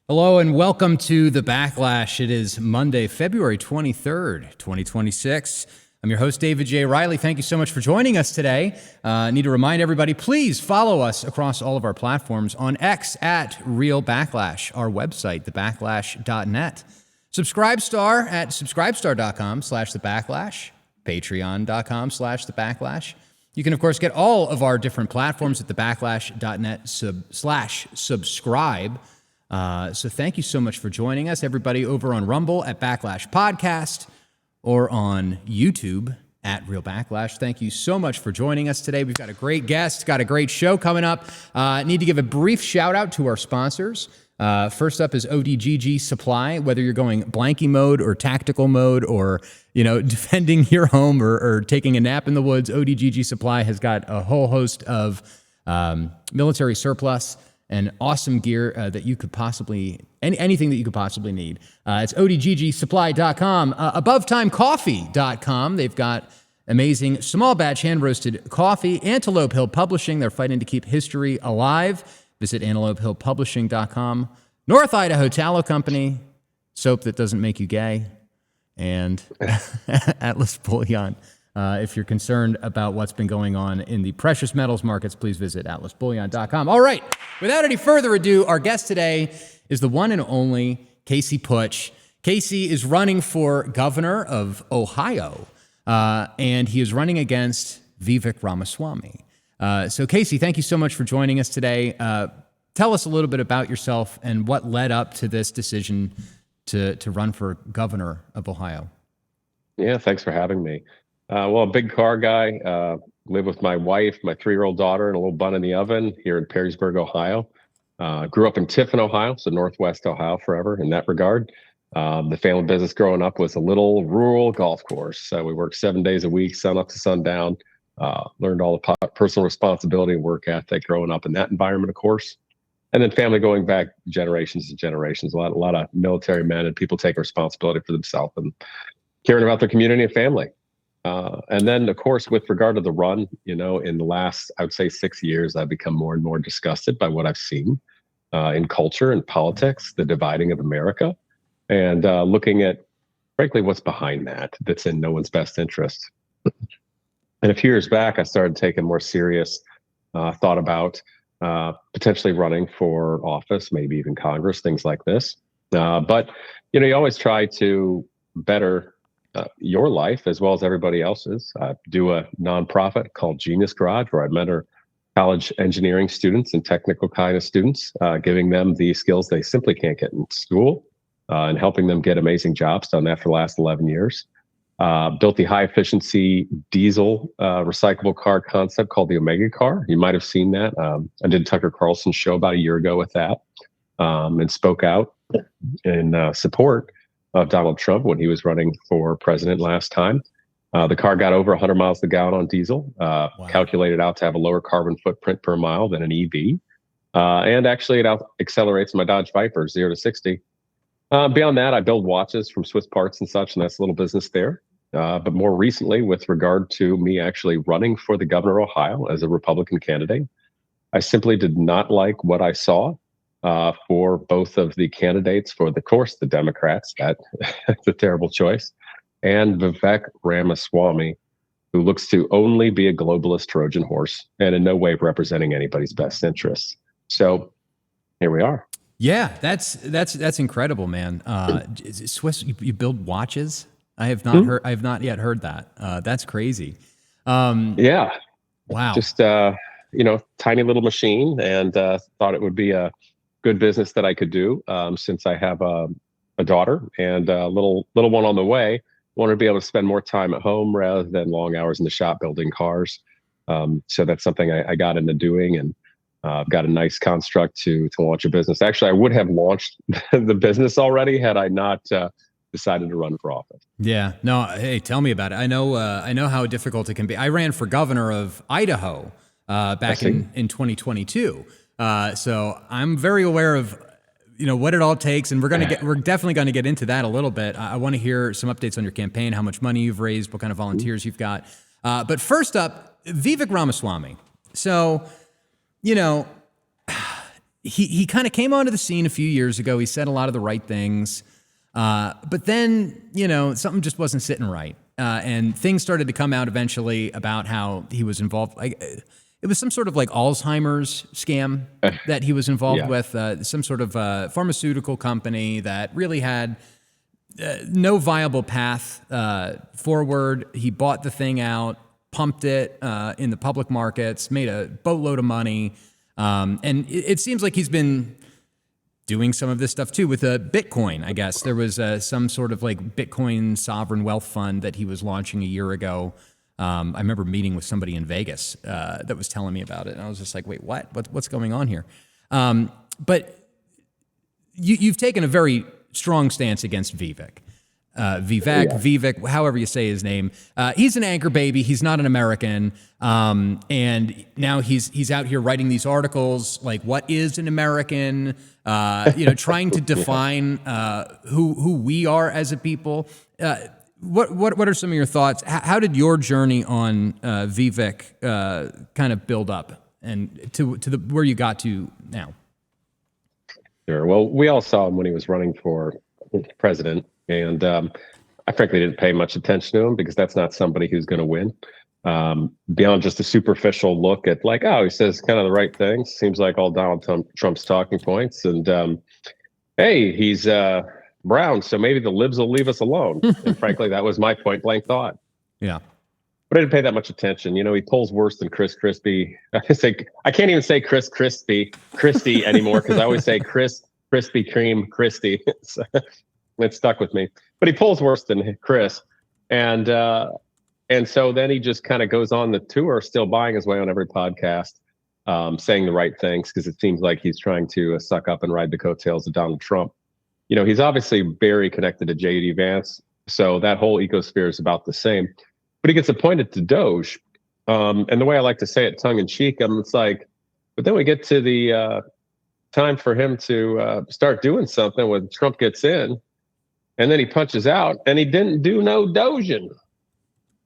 Hello and welcome to The Backlash. It is Monday, February 23rd, 2026. I'm your host, David J. Riley. Thank you so much for joining us today. I need to remind everybody, please follow us across all of our platforms on X at Real Backlash, our website, thebacklash.net. Subscribestar at subscribestar.com/thebacklash, patreon.com/thebacklash. You can, of course, get all of our different platforms at thebacklash.net/subscribe. So thank you so much for joining us, everybody over on Rumble at Backlash Podcast or on YouTube at Real Backlash. Thank you so much for joining us today. We've got a great guest, got a great show coming up. Need to give a brief shout out to our sponsors. First up is ODGG Supply. Whether you're going blanky mode or tactical mode or, defending your home or taking a nap in the woods, ODGG Supply has got a whole host of military surplus and awesome gear that you could possibly, anything that you could possibly need. It's odggsupply.com, abovetimecoffee.com. They've got amazing small batch hand-roasted coffee. Antelope Hill Publishing, they're fighting to keep history alive. Visit antelopehillpublishing.com. North Idaho Tallow Company, soap that doesn't make you gay. And Atlas Bullion. If you're concerned about what's been going on in the precious metals markets, please visit atlasbullion.com. All right, without any further ado, our guest today is the one and only Casey Putsch. Casey is running for governor of Ohio, and he is running against Vivek Ramaswamy. So Casey, thank you so much for joining us today. Tell us a little bit about yourself and what led up to this decision to run for governor of Ohio. Yeah, thanks for having me. Well, a big car guy, live with my wife, my 3-year-old daughter, and a little bun in the oven here in Perrysburg, Ohio. Grew up in Tiffin, Ohio, so Northwest Ohio forever in that regard. The family business growing up was a little rural golf course. So we worked 7 days a week, sun up to sundown, learned all the personal responsibility and work ethic growing up in that environment, of course. And then family going back generations and generations, a lot of military men and people taking responsibility for themselves and caring about their community and family. And then, of course, with regard to the run, in the last, I would say 6 years, I've become more and more disgusted by what I've seen in culture and politics, the dividing of America, and looking at, frankly, what's behind that's in no one's best interest. And a few years back, I started taking more serious thought about potentially running for office, maybe even Congress, things like this. But, you always try to better your life as well as everybody else's. I do a nonprofit called Genius Garage, where I mentor college engineering students and technical kind of students, giving them the skills they simply can't get in school and helping them get amazing jobs. Done that for the last 11 years. Built the high efficiency diesel recyclable car concept called the Omega car. You might have seen that. I did Tucker Carlson's show about a year ago with that and spoke out in support of Donald Trump when he was running for president last time. The car got over 100 miles per gallon on diesel, wow. Calculated out to have a lower carbon footprint per mile than an EV. And actually it accelerates my Dodge Viper 0 to 60. Beyond that, I build watches from Swiss Parts and such, and that's a little business there. But more recently, with regard to me actually running for the governor of Ohio as a Republican candidate, I simply did not like what I saw for both of the candidates, for the course, the Democrats, that's a terrible choice, and Vivek Ramaswamy, who looks to only be a globalist Trojan horse and in no way representing anybody's best interests. So here we are. Yeah, that's incredible, man. Swiss, you build watches? I have not heard. I have not yet heard that. That's crazy. Yeah. Wow. Just tiny little machine, and thought it would be a good business that I could do since I have a daughter and a little one on the way. Wanted to be able to spend more time at home rather than long hours in the shop building cars. So that's something I got into doing, and I've got a nice construct to launch a business. Actually, I would have launched the business already had I not decided to run for office. Yeah. No. Hey, tell me about it. I know how difficult it can be. I ran for governor of Idaho back in 2022. So I'm very aware of what it all takes, and we're definitely going to get into that a little bit. I want to hear some updates on your campaign, how much money you've raised, what kind of volunteers you've got. But first up, Vivek Ramaswamy. So, he kind of came onto the scene a few years ago. He said a lot of the right things, but then something just wasn't sitting right, and things started to come out eventually about how he was involved. It was some sort of like Alzheimer's scam that he was involved with, some sort of pharmaceutical company that really had no viable path forward. He bought the thing out, pumped it in the public markets, made a boatload of money. And it seems like he's been doing some of this stuff too with Bitcoin, I guess. There was some sort of like Bitcoin sovereign wealth fund that he was launching a year ago. I remember meeting with somebody in Vegas that was telling me about it. And I was just like, wait, what? What's going on here? But you've taken a very strong stance against Vivek. Vivek, however you say his name. He's an anchor baby. He's not an American. And now he's out here writing these articles like, what is an American? Trying to define who we are as a people. What are some of your thoughts? How did your journey on Vivek kind of build up and to where you got to now? Sure. Well, we all saw him when he was running for president, and I frankly didn't pay much attention to him because that's not somebody who's going to win. Beyond just a superficial look at like, oh, he says kind of the right things. Seems like all Donald Trump's talking points. And hey, he's brown, so maybe the libs will leave us alone. And frankly, that was my point blank thought. Yeah. But I didn't pay that much attention. He polls worse than Chris Christie. I can't even say Chris Christie anymore because I always say Chris Krispy Kreme Christie. It stuck with me. But he polls worse than Chris. And so then he just kind of goes on the tour, still buying his way on every podcast, saying the right things because it seems like he's trying to suck up and ride the coattails of Donald Trump. He's obviously very connected to J.D. Vance, so that whole ecosphere is about the same. But he gets appointed to Doge, and the way I like to say it, tongue in cheek, it's like, but then we get to the time for him to start doing something when Trump gets in, and then he punches out, and he didn't do no Dogen.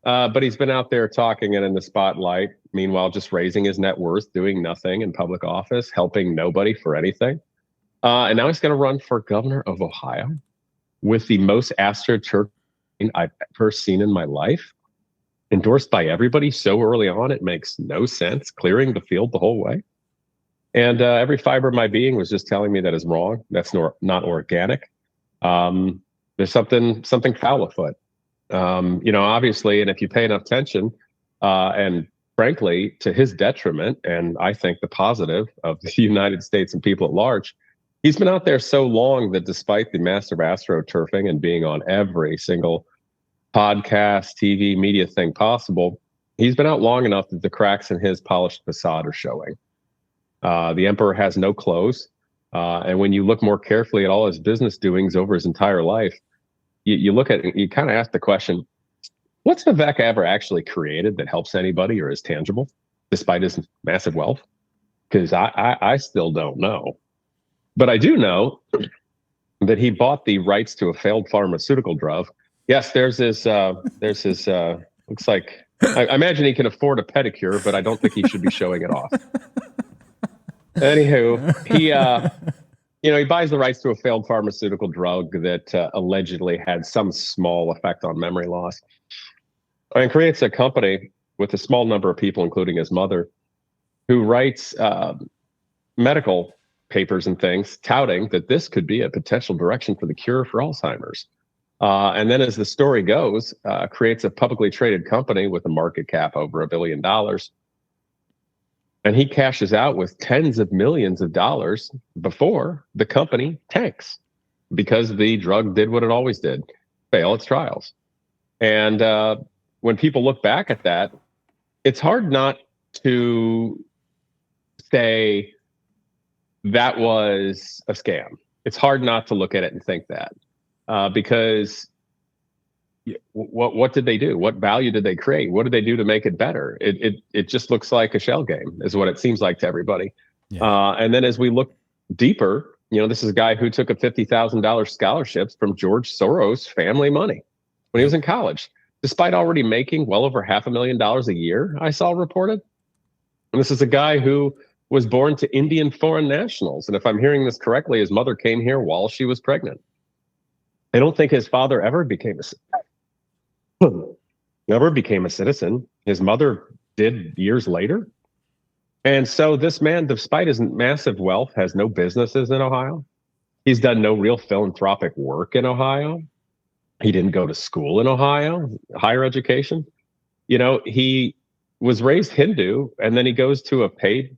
But he's been out there talking and in the spotlight, meanwhile just raising his net worth, doing nothing in public office, helping nobody for anything. And now he's going to run for governor of Ohio with the most astroturf I've ever seen in my life, endorsed by everybody so early on. It makes no sense, clearing the field the whole way. And every fiber of my being was just telling me that is wrong. That's not organic. There's something foul afoot. Obviously, and if you pay enough attention, and frankly, to his detriment, and I think the positive of the United States and people at large, he's been out there so long that despite the massive astroturfing and being on every single podcast, TV, media thing possible, he's been out long enough that the cracks in his polished facade are showing. The emperor has no clothes. And when you look more carefully at all his business doings over his entire life, you look at it, you kind of ask the question, what's Vivek ever actually created that helps anybody or is tangible, despite his massive wealth? Because I still don't know. But I do know that he bought the rights to a failed pharmaceutical drug. Yes, there's his looks like, I imagine he can afford a pedicure, but I don't think he should be showing it off. Anywho, he buys the rights to a failed pharmaceutical drug that allegedly had some small effect on memory loss, and creates a company with a small number of people, including his mother, who writes medical papers and things touting that this could be a potential direction for the cure for Alzheimer's. And then as the story goes, creates a publicly traded company with a market cap over $1 billion. And he cashes out with tens of millions of dollars before the company tanks because the drug did what it always did, fail its trials. And when people look back at that, it's hard not to say that was a scam. It's hard not to look at it and think that because what did they do? What value did they create? What did they do to make it better? It just looks like a shell game is what it seems like to everybody. Yeah. And then as we look deeper, this is a guy who took a $50,000 scholarships from George Soros' family money when he was in college, despite already making well over $500,000 a year, I saw reported. And this is a guy who was born to Indian foreign nationals. And if I'm hearing this correctly, his mother came here while she was pregnant. I don't think his father ever became a citizen. His mother did years later. And so this man, despite his massive wealth, has no businesses in Ohio. He's done no real philanthropic work in Ohio. He didn't go to school in Ohio, higher education. He was raised Hindu, and then he goes to a paid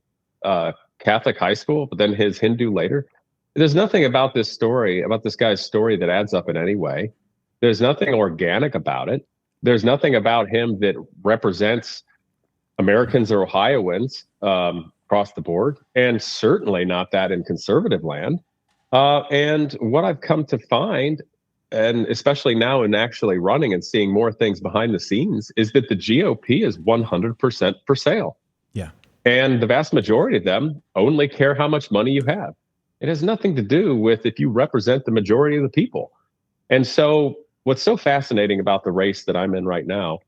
Catholic high school, but then his Hindu later. There's nothing about this guy's story that adds up in any way. There's nothing organic about it. There's nothing about him that represents Americans or Ohioans across the board, and certainly not that in conservative land. And what I've come to find, and especially now in actually running and seeing more things behind the scenes, is that the GOP is 100% for sale. Yeah. And the vast majority of them only care how much money you have. It has nothing to do with if you represent the majority of the people. And so what's so fascinating about the race that I'm in right now,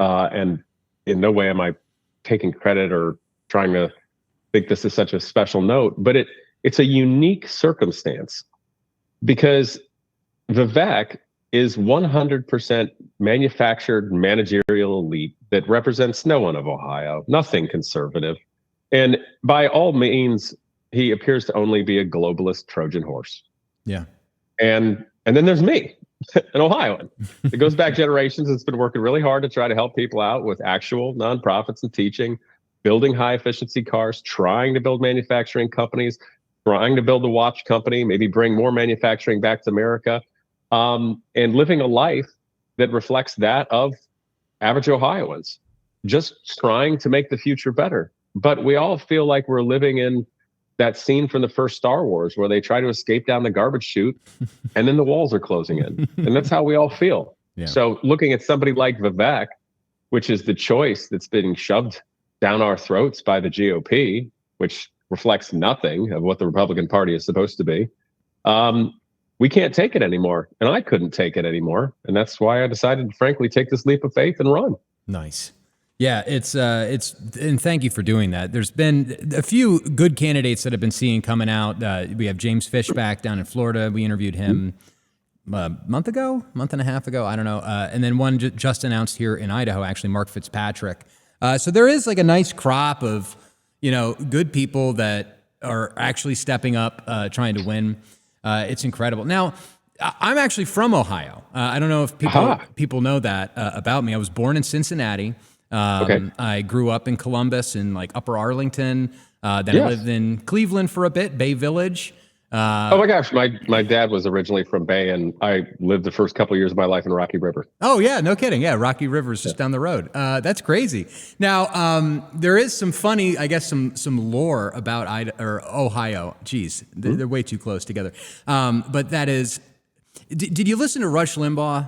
and in no way am I taking credit or trying to think this is such a special note, but it's a unique circumstance because Vivek is 100% manufactured managerial elite that represents no one of Ohio, nothing conservative. And by all means, he appears to only be a globalist Trojan horse. Yeah. And then there's me, an Ohioan. It goes back generations. It's been working really hard to try to help people out with actual nonprofits and teaching, building high efficiency cars, trying to build manufacturing companies, trying to build a watch company, maybe bring more manufacturing back to America, and living a life that reflects that of average Ohioans, just trying to make the future better. But we all feel like we're living in that scene from the first Star Wars where they try to escape down the garbage chute and then the walls are closing in. And that's how we all feel. Yeah. So looking at somebody like Vivek, which is the choice that's being shoved down our throats by the GOP, which reflects nothing of what the Republican Party is supposed to be, we can't take it anymore. And I couldn't take it anymore. And that's why I decided to frankly take this leap of faith and run. Nice. Yeah, it's and thank you for doing that. There's been a few good candidates that I've been seeing coming out. We have James Fishback down in Florida. We interviewed him a month and a half ago. I don't know. And then one just announced here in Idaho, actually, Mark Fitzpatrick. So there is like a nice crop of, good people that are actually stepping up, trying to win. It's incredible. Now, I'm actually from Ohio. I don't know if people know that about me. I was born in Cincinnati. Okay. I grew up in Columbus and like Upper Arlington. Then I lived in Cleveland for a bit, Bay Village. Oh my gosh, my dad was originally from Bay, and I lived the first couple of years of my life in Rocky River. Oh yeah, no kidding. Yeah, Rocky River is just down the road. That's crazy. Now, there is some funny, I guess, some lore about Ohio. Geez, they're way too close together. But that is, did you listen to Rush Limbaugh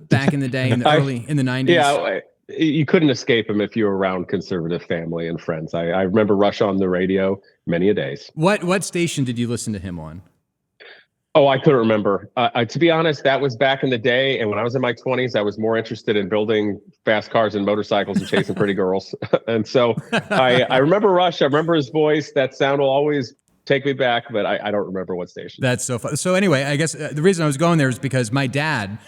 back in the day in the in the 90s? Yeah. You couldn't escape him if you were around conservative family and friends. I remember Rush on the radio many a days. What station did you listen to him on? Oh, I couldn't remember. To be honest, that was back in the day. And when I was in my 20s, I was more interested in building fast cars and motorcycles and chasing pretty girls. And so I remember Rush. I remember his voice. That sound will always take me back, but I don't remember what station. That's so fun. So anyway, I guess the reason I was going there is because my dad,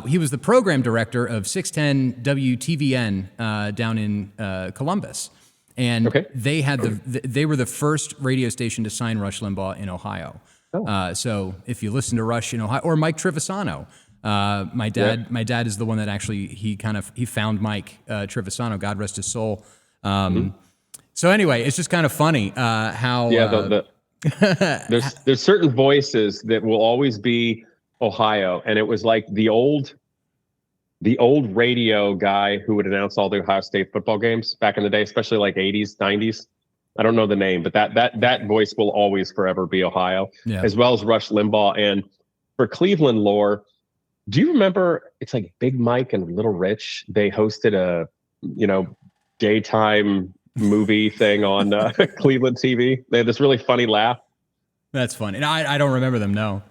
he was the program director of 610 WTVN down in Columbus. And they were the first radio station to sign Rush Limbaugh in Ohio. Oh. So if you listen to Rush in Ohio, or Mike Trivisano, my dad is the one that actually he found Mike Trivisano, God rest his soul. So anyway, it's just kind of funny how there's certain voices that will always be Ohio, and it was like the old radio guy who would announce all the Ohio State football games back in the day, especially like 80s, 90s. I don't know the name, but that voice will always forever be Ohio, as well as Rush Limbaugh. And for Cleveland lore, do you remember? It's like Big Mike and Little Rich. They hosted a daytime movie thing on Cleveland TV. They had this really funny laugh. That's funny. And I don't remember them. No.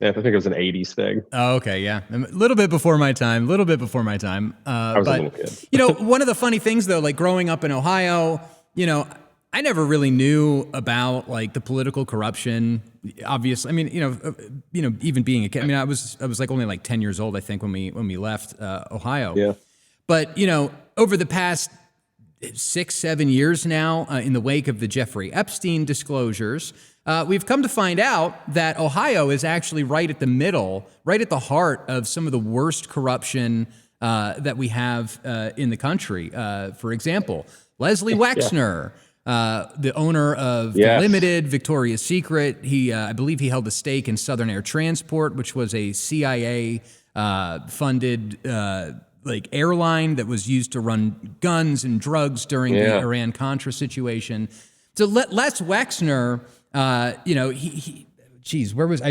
Yeah, I think it was an 80s thing. Oh, okay, yeah. A little bit before my time. I was a little kid. One of the funny things, though, like growing up in Ohio, I never really knew about like the political corruption. Obviously, I mean, even being a kid. I mean, I was like only like 10 years old, I think, when we left Ohio. Yeah. But over the past 6-7 years now, in the wake of the Jeffrey Epstein disclosures, we've come to find out that Ohio is actually right at the middle, right at the heart of some of the worst corruption that we have in the country. For example, Leslie Wexner. The owner of the Limited, Victoria's Secret. I believe he held a stake in Southern Air Transport, which was a CIA funded airline that was used to run guns and drugs during the Iran-Contra situation. So Les Wexner, I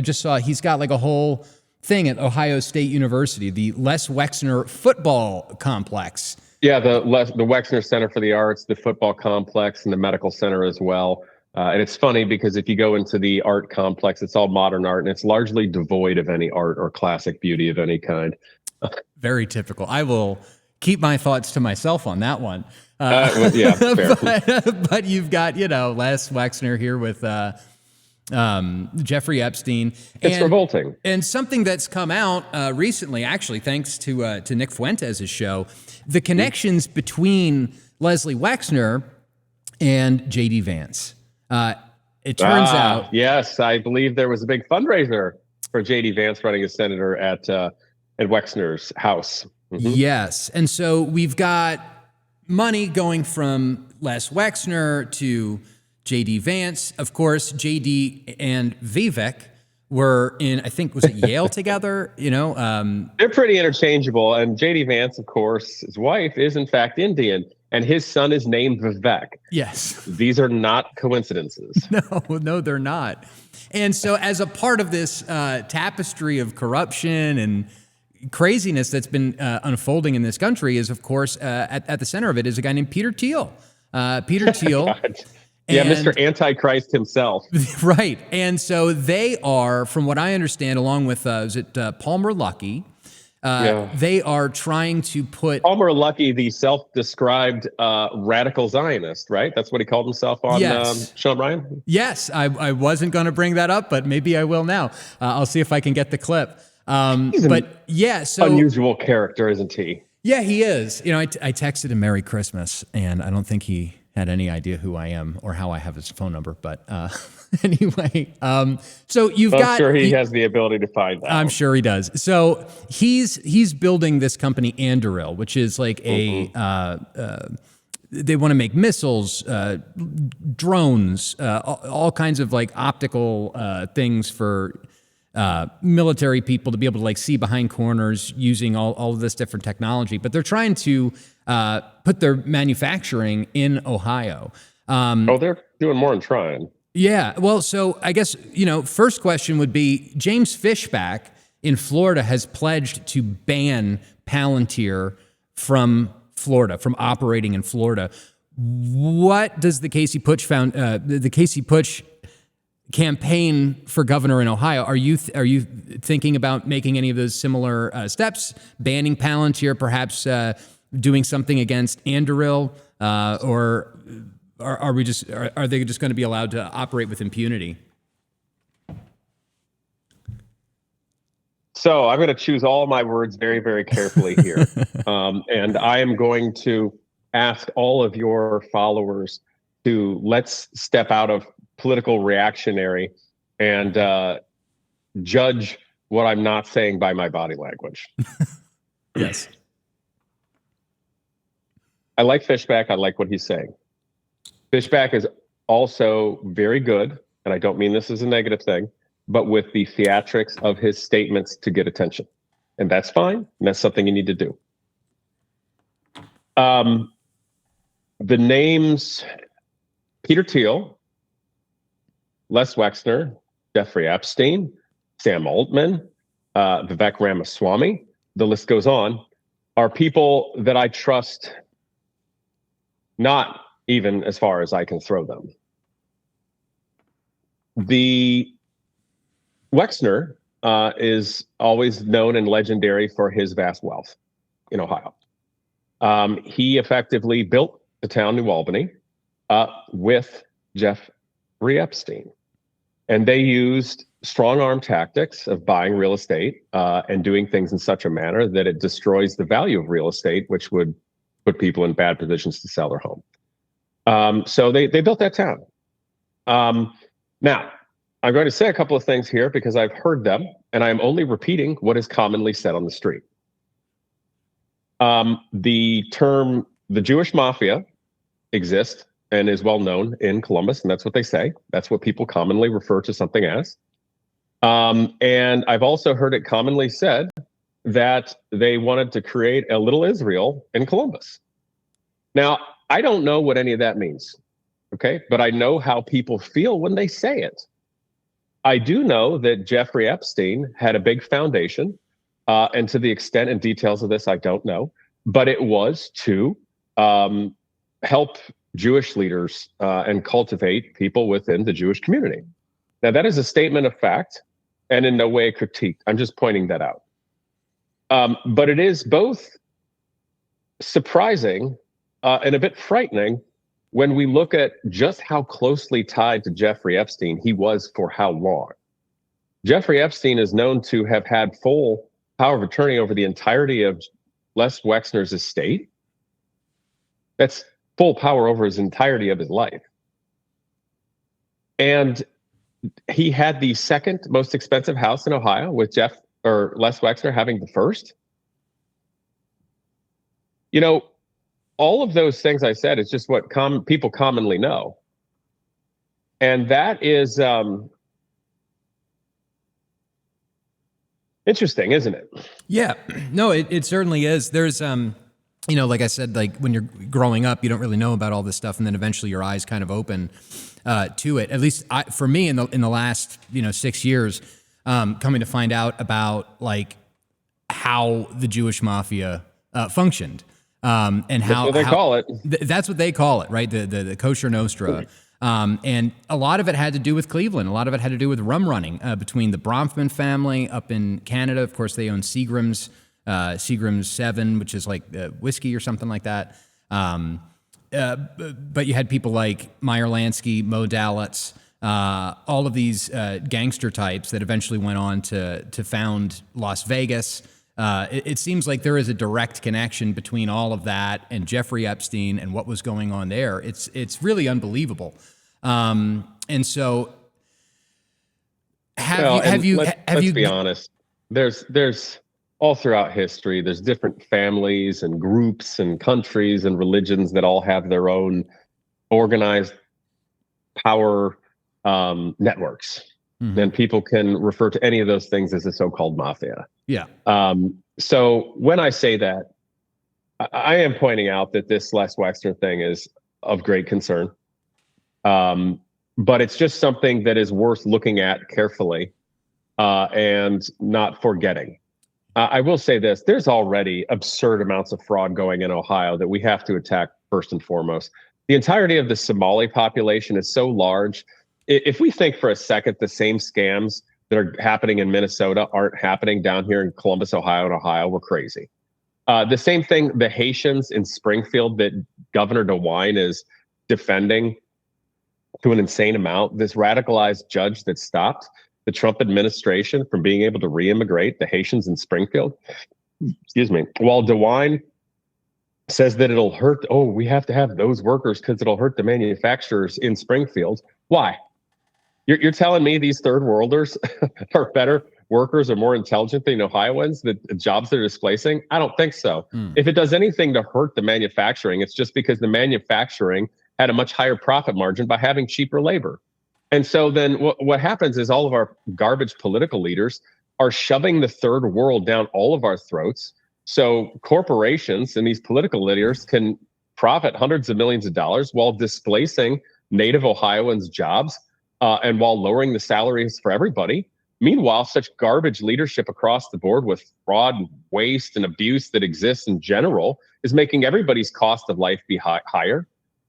just saw he's got like a whole thing at Ohio State University, the Les Wexner Football Complex. Yeah, the Wexner Center for the Arts, the football complex, and the medical center as well. And it's funny because if you go into the art complex, it's all modern art, and it's largely devoid of any art or classic beauty of any kind. Very typical. I will keep my thoughts to myself on that one. Fair. But you've got, Les Wexner here with Jeffrey Epstein. It's revolting. And something that's come out recently, actually, thanks to Nick Fuentes' show, the connections between Leslie Wexner and J.D. Vance. It turns out... Yes, I believe there was a big fundraiser for J.D. Vance running as senator at Wexner's house. Mm-hmm. Yes. And so we've got money going from Les Wexner to J.D. Vance. Of course, J.D. and Vivek were in, I think, was it Yale together? They're pretty interchangeable. And J.D. Vance, of course, his wife is in fact Indian, and his son is named Vivek. Yes. These are not coincidences. No, they're not. And so as a part of this tapestry of corruption and craziness that's been unfolding in this country is, of course, at the center of it is a guy named Peter Thiel. Peter Thiel. Yeah, Mr. Antichrist himself. Right. And so they are, from what I understand, along with, Palmer Luckey, they are trying to put... Palmer Luckey, the self-described radical Zionist, right? That's what he called himself on Sean Ryan? Yes. I wasn't going to bring that up, but maybe I will now. I'll see if I can get the clip. He's an unusual character, isn't he? Yeah, he is. I texted him Merry Christmas, and I don't think he had any idea who I am or how I have his phone number. But anyway, so I'm sure he has the ability to find that. I'm sure he does. So he's building this company, Anduril, which is like they want to make missiles, drones, all kinds of like optical things for military people to be able to like see behind corners using all of this different technology. But they're trying to put their manufacturing in Ohio. They're doing more than trying. Yeah. Well, so I guess, first question would be James Fishback in Florida has pledged to ban Palantir from Florida, from operating in Florida. What does the Casey Putsch campaign for governor in Ohio? Are you thinking about making any of those similar steps, banning Palantir, perhaps doing something against Anduril, or are they just going to be allowed to operate with impunity? So I'm going to choose all of my words very, very carefully here, and I am going to ask all of your followers to let's step out of political reactionary and judge what I'm not saying by my body language. Yes. I like Fishback. I like what he's saying. Fishback is also very good, and I don't mean this as a negative thing, but with the theatrics of his statements to get attention. And that's fine. And that's something you need to do. The names Peter Thiel, Les Wexner, Jeffrey Epstein, Sam Altman, Vivek Ramaswamy, the list goes on, are people that I trust not even as far as I can throw them. The Wexner is always known and legendary for his vast wealth in Ohio. He effectively built the town New Albany. with Jeffrey Epstein. And they used strong arm tactics of buying real estate and doing things in such a manner that it destroys the value of real estate, which would put people in bad positions to sell their home. So they built that town. Now, I'm going to say a couple of things here because I've heard them, and I'm only repeating what is commonly said on the street. The term the Jewish mafia exists and is well known in Columbus, and that's what they say. That's what people commonly refer to something as. And I've also heard it commonly said that they wanted to create a little Israel in Columbus. Now, I don't know what any of that means, okay? But I know how people feel when they say it. I do know that Jeffrey Epstein had a big foundation, and to the extent and details of this, I don't know, but it was to help Jewish leaders and cultivate people within the Jewish community. Now, that is a statement of fact and in no way a critique. I'm just pointing that out. But it is both surprising and a bit frightening when we look at just how closely tied to Jeffrey Epstein he was for how long. Jeffrey Epstein is known to have had full power of attorney over the entirety of Les Wexner's estate. That's full power over his entirety of his life. And he had the second most expensive house in Ohio, with Les Wexner having the first. You know, all of those things I said is just what people commonly know. And that is interesting, isn't it? Yeah, no, it certainly is. There's, you know, like I said, like when you're growing up, you don't really know about all this stuff, and then eventually your eyes kind of open to it. At least for me, in the last 6 years, coming to find out about like how the Jewish mafia functioned, and how that's what they call it. That's what they call it, right? The kosher nostra. And a lot of it had to do with Cleveland. A lot of it had to do with rum running between the Bronfman family up in Canada. Of course, they own Seagram's 7, which is like whiskey or something like that. But you had people like Meyer Lansky, Mo Dalitz, all of these gangster types that eventually went on to found Las Vegas. It seems like there is a direct connection between all of that and Jeffrey Epstein and what was going on there. It's really unbelievable. And so, let's be honest. There's all throughout history, there's different families and groups and countries and religions that all have their own organized power networks. Mm-hmm. And people can refer to any of those things as the so-called mafia. Yeah. So when I say that, I am pointing out that this Les Wexner thing is of great concern. But it's just something that is worth looking at carefully and not forgetting. I will say this, there's already absurd amounts of fraud going in Ohio that we have to attack first and foremost. The entirety of the Somali population is so large. If we think for a second the same scams that are happening in Minnesota aren't happening down here in Columbus, Ohio, we're crazy. The same thing, the Haitians in Springfield that Governor DeWine is defending to an insane amount. This radicalized judge that stopped the Trump administration from being able to re-immigrate the Haitians in Springfield. Excuse me. While DeWine says that it'll hurt, we have to have those workers because it'll hurt the manufacturers in Springfield. Why? You're telling me these third worlders are better workers or more intelligent than Ohioans, the jobs they're displacing? I don't think so. If it does anything to hurt the manufacturing, it's just because the manufacturing had a much higher profit margin by having cheaper labor. And so then what happens is all of our garbage political leaders are shoving the third world down all of our throats. So corporations and these political leaders can profit hundreds of millions of dollars while displacing native Ohioans' jobs and while lowering the salaries for everybody. Meanwhile, such garbage leadership across the board with fraud and waste and abuse that exists in general is making everybody's cost of life be higher.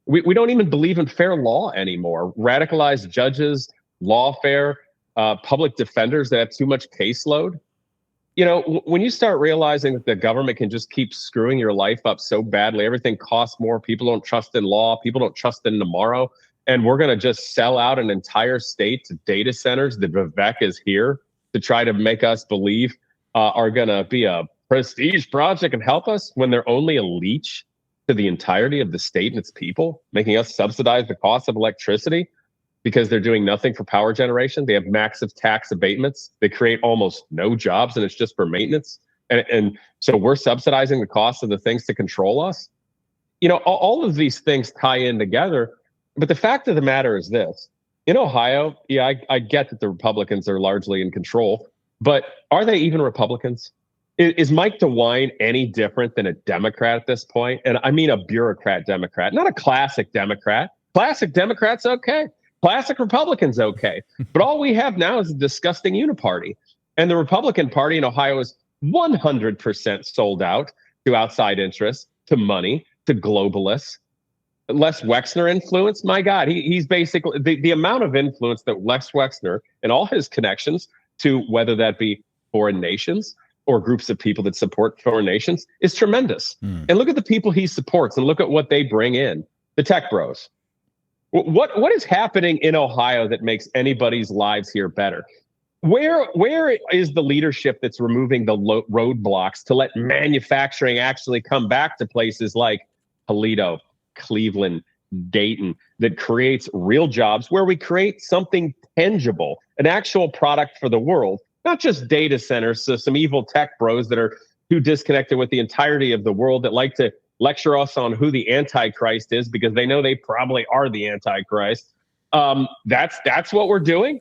We don't even believe in fair law anymore. Radicalized judges, lawfare, public defenders that have too much caseload. When you start realizing that the government can just keep screwing your life up so badly, everything costs more, people don't trust in law, people don't trust in tomorrow, and we're going to just sell out an entire state to data centers that Vivek is here to try to make us believe are going to be a prestige project and help us when they're only a leech to the entirety of the state and its people, making us subsidize the cost of electricity because they're doing nothing for power generation. They have massive tax abatements. They create almost no jobs, and it's just for maintenance. And so we're subsidizing the cost of the things to control us. All of these things tie in together. But the fact of the matter is this. In Ohio, yeah, I get that the Republicans are largely in control, but are they even Republicans? Is Mike DeWine any different than a Democrat at this point? And I mean a bureaucrat Democrat, not a classic Democrat. Classic Democrats, okay. Classic Republicans, okay. But all we have now is a disgusting uniparty. And the Republican Party in Ohio is 100% sold out to outside interests, to money, to globalists. Les Wexner influence, my God, he's basically the amount of influence that Les Wexner and all his connections to whether that be foreign nations or groups of people that support foreign nations is tremendous. And look at the people he supports and look at what they bring in, the tech bros. What is happening in Ohio that makes anybody's lives here better? Where is the leadership that's removing the roadblocks to let manufacturing actually come back to places like Toledo, Cleveland, Dayton, that creates real jobs, where we create something tangible, an actual product for the world, not just data centers, so some evil tech bros that are too disconnected with the entirety of the world that like to lecture us on who the Antichrist is because they know they probably are the Antichrist. That's what we're doing.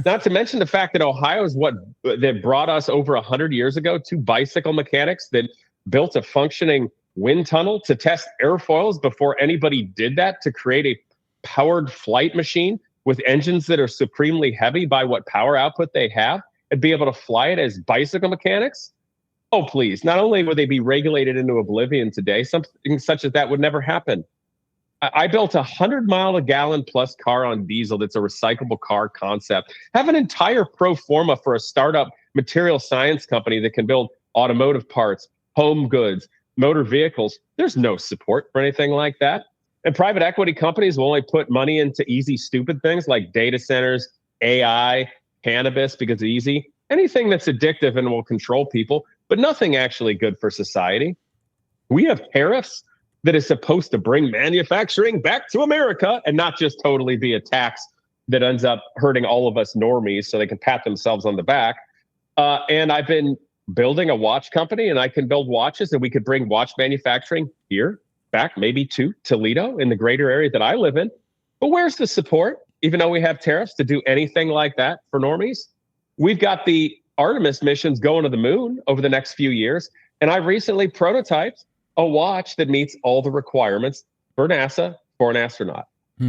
Not to mention the fact that Ohio is what that brought us over 100 years ago, two bicycle mechanics that built a functioning wind tunnel to test airfoils before anybody did that, to create a powered flight machine with engines that are supremely heavy by what power output they have, and be able to fly it as bicycle mechanics. Oh, please. Not only would they be regulated into oblivion today, something such as that would never happen. I built a 100-mile-a-gallon plus car on diesel that's a recyclable car concept. Have an entire pro forma for a startup material science company that can build automotive parts, home goods, motor vehicles. There's no support for anything like that. And private equity companies will only put money into easy, stupid things like data centers, AI, cannabis, because it's easy. Anything that's addictive and will control people, but nothing actually good for society. We have tariffs that is supposed to bring manufacturing back to America and not just totally be a tax that ends up hurting all of us normies so they can pat themselves on the back. And I've been building a watch company, and I can build watches, and we could bring watch manufacturing here back maybe to Toledo in the greater area that I live in. But where's the support, even though we have tariffs, to do anything like that for normies? We've got the Artemis missions going to the moon over the next few years. And I recently prototyped a watch that meets all the requirements for NASA for an astronaut.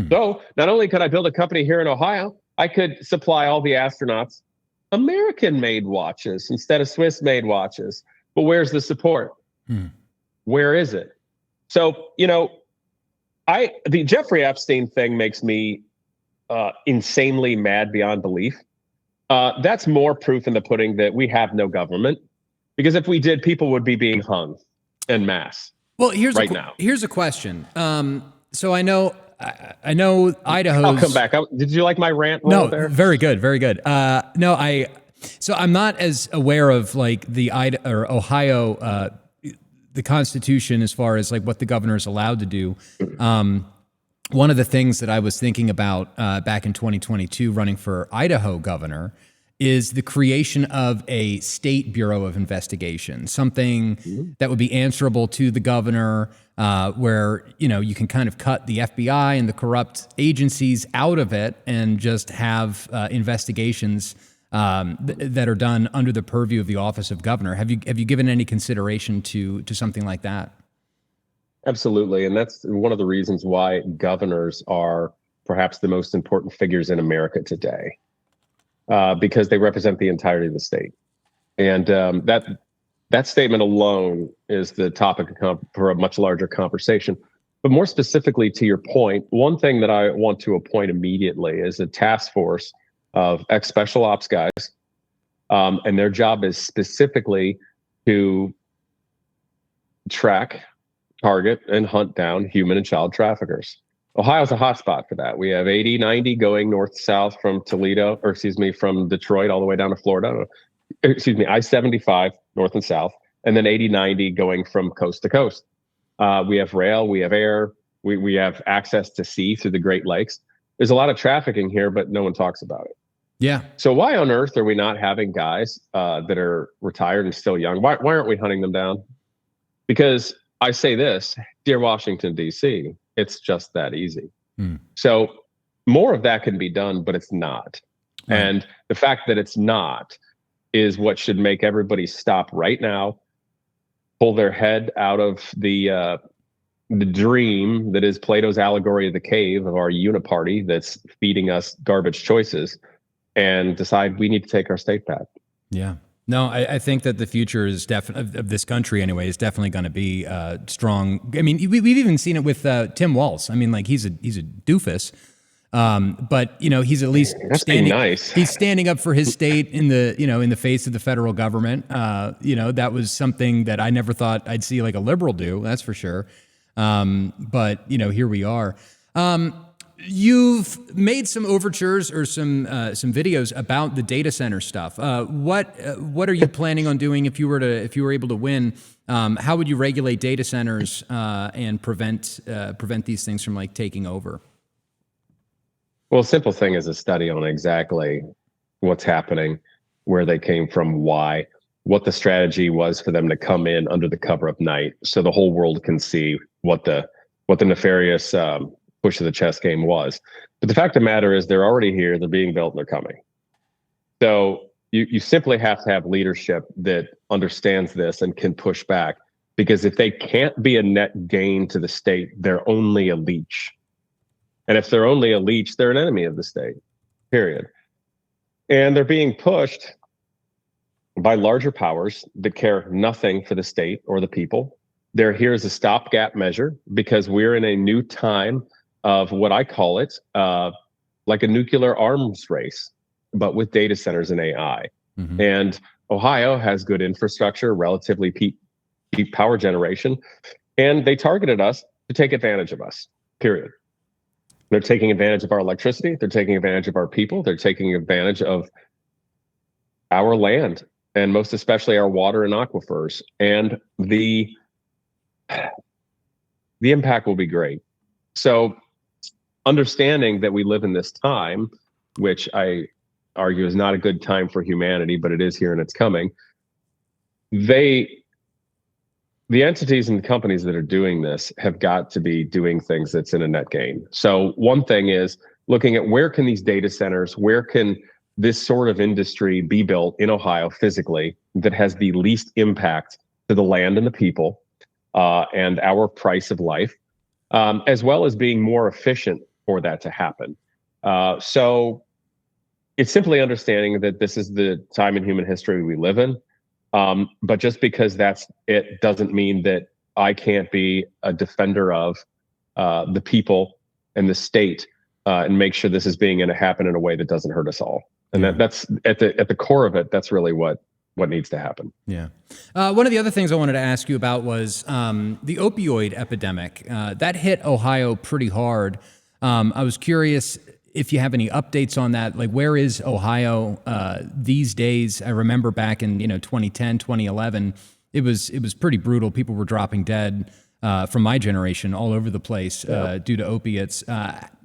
So not only could I build a company here in Ohio, I could supply all the astronauts American-made watches instead of Swiss-made watches. But where's the support? Where is it? So, the Jeffrey Epstein thing makes me insanely mad beyond belief. That's more proof in the pudding that we have no government, because if we did, people would be being hung en masse. Well, here's a question. So I know Idaho's... I'll come back. Did you like my rant? No, there? Very good, very good. So I'm not as aware of like the Ohio, the Constitution as far as like what the governor is allowed to do. One of the things that I was thinking about back in 2022 running for Idaho governor is the creation of a state bureau of investigation, something that would be answerable to the governor, where, you can kind of cut the FBI and the corrupt agencies out of it and just have investigations that are done under the purview of the office of governor. Have you given any consideration to something like that? Absolutely. And that's one of the reasons why governors are perhaps the most important figures in America today, because they represent the entirety of the state. And that statement alone is the topic for a much larger conversation. But more specifically to your point, one thing that I want to appoint immediately is a task force of ex-special ops guys And their job is specifically to track, target, and hunt down human and child traffickers. Ohio's a hotspot for that. We have 80, 90 going north to south from from Detroit all the way down to Florida. I-75 north and south, and then 80, 90 going from coast to coast. We have rail, we have air, we have access to sea through the Great Lakes. There's a lot of trafficking here, but no one talks about it. Yeah. So why on earth are we not having guys that are retired and still young? Why aren't we hunting them down? Because I say this, dear Washington, D.C., it's just that easy. So more of that can be done, but it's not. Right. And the fact that it's not is what should make everybody stop right now, pull their head out of the dream that is Plato's allegory of the cave of our uniparty that's feeding us garbage choices, and decide we need to take our state back. Yeah. No, I think that the future is definitely of this country anyway is definitely going to be strong. I mean, we've even seen it with Tim Walz. I mean, like he's a doofus, but he's at least standing. Nice. He's standing up for his state in the face of the federal government. That was something that I never thought I'd see like a liberal do. That's for sure. But here we are. You've made some overtures or some videos about the data center stuff. What are you planning on doing if you were able to win? How would you regulate data centers and prevent these things from like taking over? Well, a simple thing is a study on exactly what's happening, where they came from, why, what the strategy was for them to come in under the cover of night, so the whole world can see what the nefarious push of the chess game was. But the fact of the matter is they're already here, they're being built, and they're coming. So you simply have to have leadership that understands this and can push back, because if they can't be a net gain to the state, they're only a leech. And if they're only a leech, they're an enemy of the state, period. And they're being pushed by larger powers that care nothing for the state or the people. They're here as a stopgap measure because we're in a new time of what I call it, like a nuclear arms race, but with data centers and AI. Mm-hmm. And Ohio has good infrastructure, relatively peak power generation, and they targeted us to take advantage of us, period. They're taking advantage of our electricity. They're taking advantage of our people. They're taking advantage of our land, and most especially our water and aquifers. And the impact will be great. So understanding that we live in this time, which I argue is not a good time for humanity, but it is here and it's coming. The entities and the companies that are doing this have got to be doing things that's in a net gain. So one thing is looking at where can these data centers, where can this sort of industry be built in Ohio physically that has the least impact to the land and the people and our price of life, as well as being more efficient for that to happen. So it's simply understanding that this is the time in human history we live in. But just because that's it doesn't mean that I can't be a defender of the people and the state and make sure this is being going to happen in a way that doesn't hurt us all. And that's at the core of it. That's really what needs to happen. Yeah. One of the other things I wanted to ask you about was the opioid epidemic. That hit Ohio pretty hard. I was curious if you have any updates on that. Like, where is Ohio these days? I remember back in 2010, 2011, it was pretty brutal. People were dropping dead from my generation all over the place due to opiates.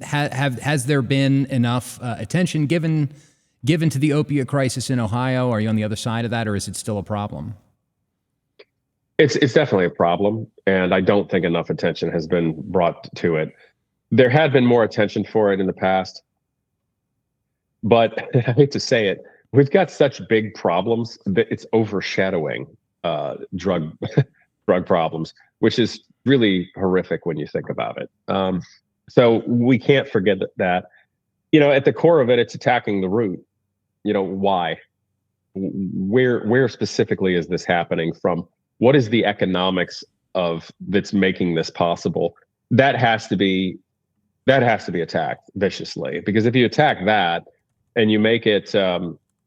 Has there been enough attention given to the opiate crisis in Ohio? Are you on the other side of that, or is it still a problem? It's definitely a problem, and I don't think enough attention has been brought to it. There had been more attention for it in the past, but I hate to say it, we've got such big problems that it's overshadowing drug problems, which is really horrific when you think about it. So we can't forget that. At the core of it, it's attacking the root. Why? Where specifically is this happening from? What is the economics of that's making this possible? That has to be attacked viciously, because if you attack that and you make it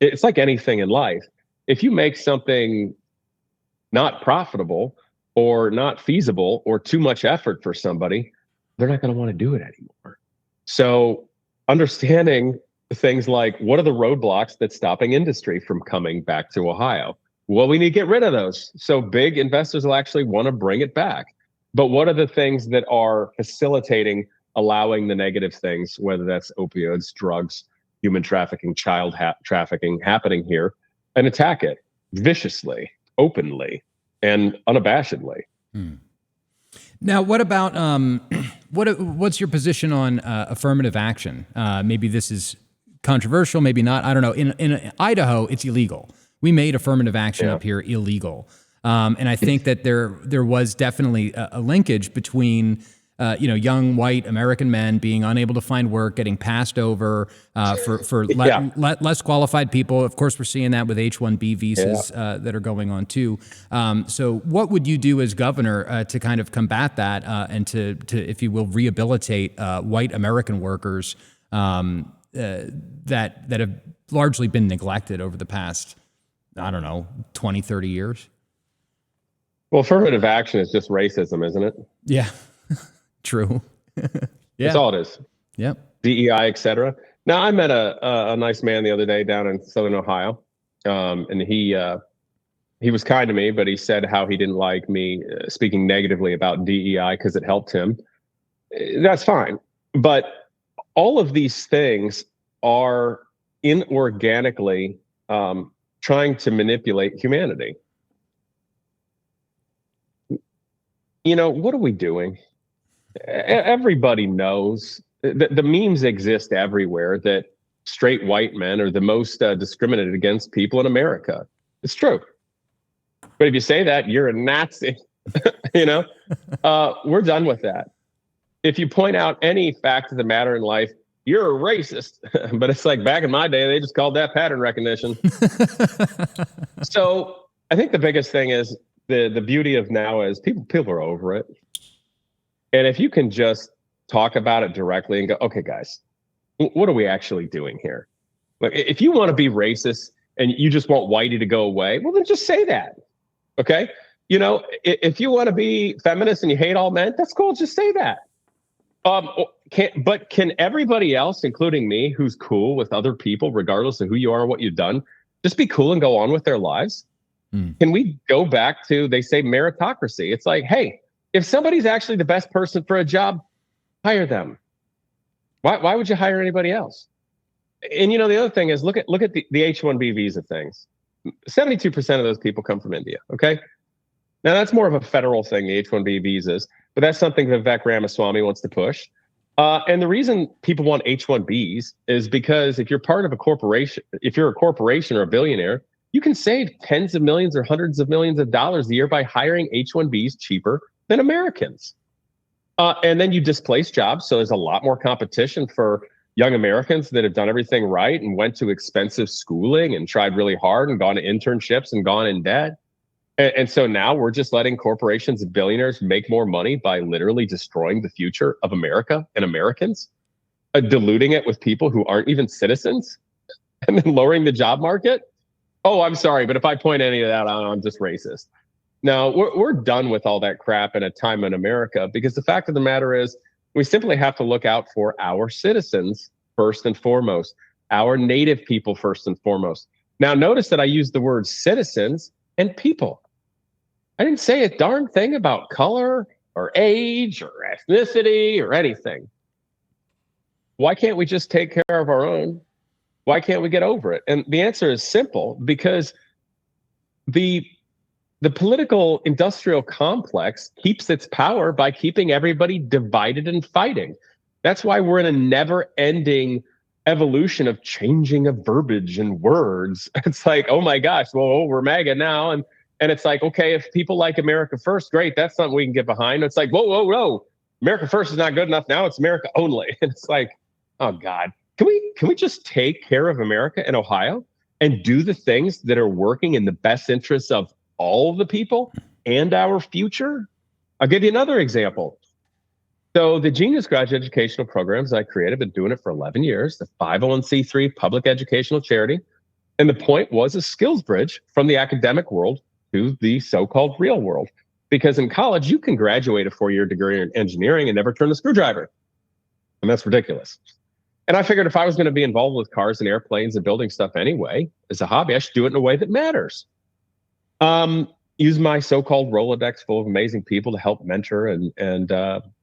it's like anything in life. If you make something not profitable or not feasible or too much effort for somebody, they're not going to want to do it anymore. So understanding things like, what are the roadblocks that's stopping industry from coming back to Ohio? Well, we need to get rid of those. So big investors will actually want to bring it back. But what are the things that are facilitating allowing the negative things, whether that's opioids, drugs, human trafficking, child trafficking happening here, and attack it viciously, openly, and unabashedly? Now, what about what's your position on affirmative action? Maybe this is controversial, maybe not. I don't know. In Idaho, it's illegal. We made affirmative action up here illegal, and I think that there was definitely a linkage between young white American men being unable to find work, getting passed over for less qualified people. Of course, we're seeing that with H-1B visas that are going on too. So what would you do as governor to kind of combat that and to, if you will, rehabilitate white American workers that have largely been neglected over the past, 20, 30 years? Well, affirmative action is just racism, isn't it? Yeah. True. That's all it is. Yep. DEI, et cetera. Now, I met a nice man the other day down in Southern Ohio, and he was kind to me, but he said how he didn't like me speaking negatively about DEI because it helped him. That's fine. But all of these things are inorganically trying to manipulate humanity. What are we doing? Everybody knows the memes exist everywhere that straight white men are the most discriminated against people in America. It's true. But if you say that, you're a Nazi. We're done with that. If you point out any fact of the matter in life, you're a racist. But it's like back in my day, they just called that pattern recognition. So I think the biggest thing is the beauty of now is people are over it. And if you can just talk about it directly and go, okay, guys, what are we actually doing here? Like, if you want to be racist and you just want whitey to go away, well, then just say that. Okay. If you want to be feminist and you hate all men, that's cool. Just say that. Can everybody else, including me, who's cool with other people, regardless of who you are or what you've done, just be cool and go on with their lives? Can we go back to, they say, meritocracy? It's like, hey, if somebody's actually the best person for a job, hire them. Why would you hire anybody else? And the other thing is, look at the H-1B visa things. 72% of those people come from India. Okay, now that's more of a federal thing, the H-1B visas, but that's something Vivek Ramaswamy wants to push. And the reason people want H-1Bs is because if you're part of a corporation, if you're a corporation or a billionaire, you can save tens of millions or hundreds of millions of dollars a year by hiring H-1Bs cheaper than Americans. And then you displace jobs. So there's a lot more competition for young Americans that have done everything right and went to expensive schooling and tried really hard and gone to internships and gone in debt. And so now we're just letting corporations and billionaires make more money by literally destroying the future of America and Americans, diluting it with people who aren't even citizens, and then lowering the job market. Oh, I'm sorry, but if I point any of that out, I'm just racist. Now, we're done with all that crap in a time in America, because the fact of the matter is we simply have to look out for our citizens first and foremost, our native people first and foremost. Now, notice that I used the word citizens and people. I didn't say a darn thing about color or age or ethnicity or anything. Why can't we just take care of our own? Why can't we get over it? And the answer is simple, because the political industrial complex keeps its power by keeping everybody divided and fighting. That's why we're in a never-ending evolution of changing of verbiage and words. It's like, oh my gosh, well, we're MAGA now. And it's like, okay, if people like America first, great, that's something we can get behind. It's like, whoa. America first is not good enough. Now it's America only. And it's like, oh God, can we just take care of America and Ohio and do the things that are working in the best interests of all of the people and our future? I'll give you another example. So the Genius Graduate Educational Programs I created, been doing it for 11 years, the 501c3 public educational charity. And the point was a skills bridge from the academic world to the so-called real world. Because in college, you can graduate a 4-year degree in engineering and never turn a screwdriver. And that's ridiculous. And I figured if I was going to be involved with cars and airplanes and building stuff anyway, as a hobby, I should do it in a way that matters. Use my so-called Rolodex full of amazing people to help mentor and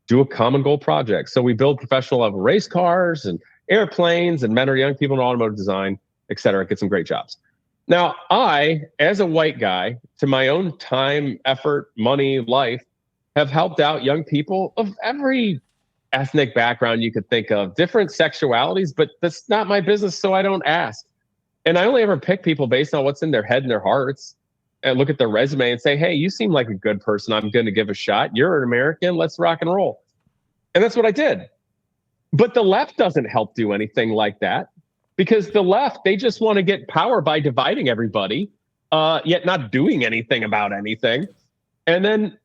do a common goal project. So we build professional level race cars and airplanes and mentor young people in automotive design, et cetera, get some great jobs. Now, I, as a white guy, to my own time, effort, money, life, have helped out young people of every ethnic background you could think of, different sexualities, but that's not my business, so I don't ask. And I only ever pick people based on what's in their head and their hearts, and look at their resume and say, hey, you seem like a good person. I'm going to give a shot. You're an American. Let's rock and roll. And that's what I did. But the left doesn't help do anything like that. Because the left, they just want to get power by dividing everybody, yet not doing anything about anything. And then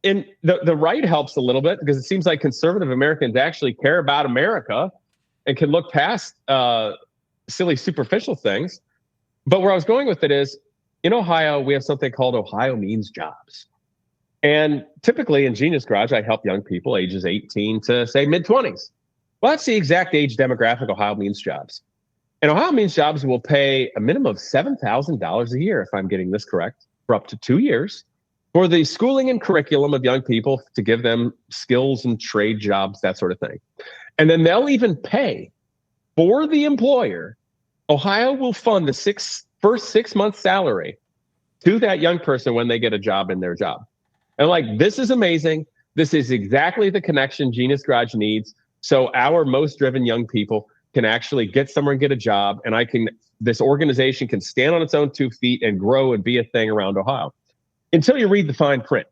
in the right helps a little bit because it seems like conservative Americans actually care about America and can look past silly, superficial things. But where I was going with it is, in Ohio, we have something called Ohio Means Jobs. And typically in Genius Garage, I help young people ages 18 to say mid-20s. Well, that's the exact age demographic Ohio Means Jobs. And Ohio Means Jobs will pay a minimum of $7,000 a year, if I'm getting this correct, for up to 2 years for the schooling and curriculum of young people to give them skills and trade jobs, that sort of thing. And then they'll even pay for the employer. Ohio will fund the first 6 months salary to that young person when they get a job in their job. And like, this is amazing. This is exactly the connection Genius Garage needs. So our most driven young people can actually get somewhere and get a job. And this organization can stand on its own 2 feet and grow and be a thing around Ohio until you read the fine print.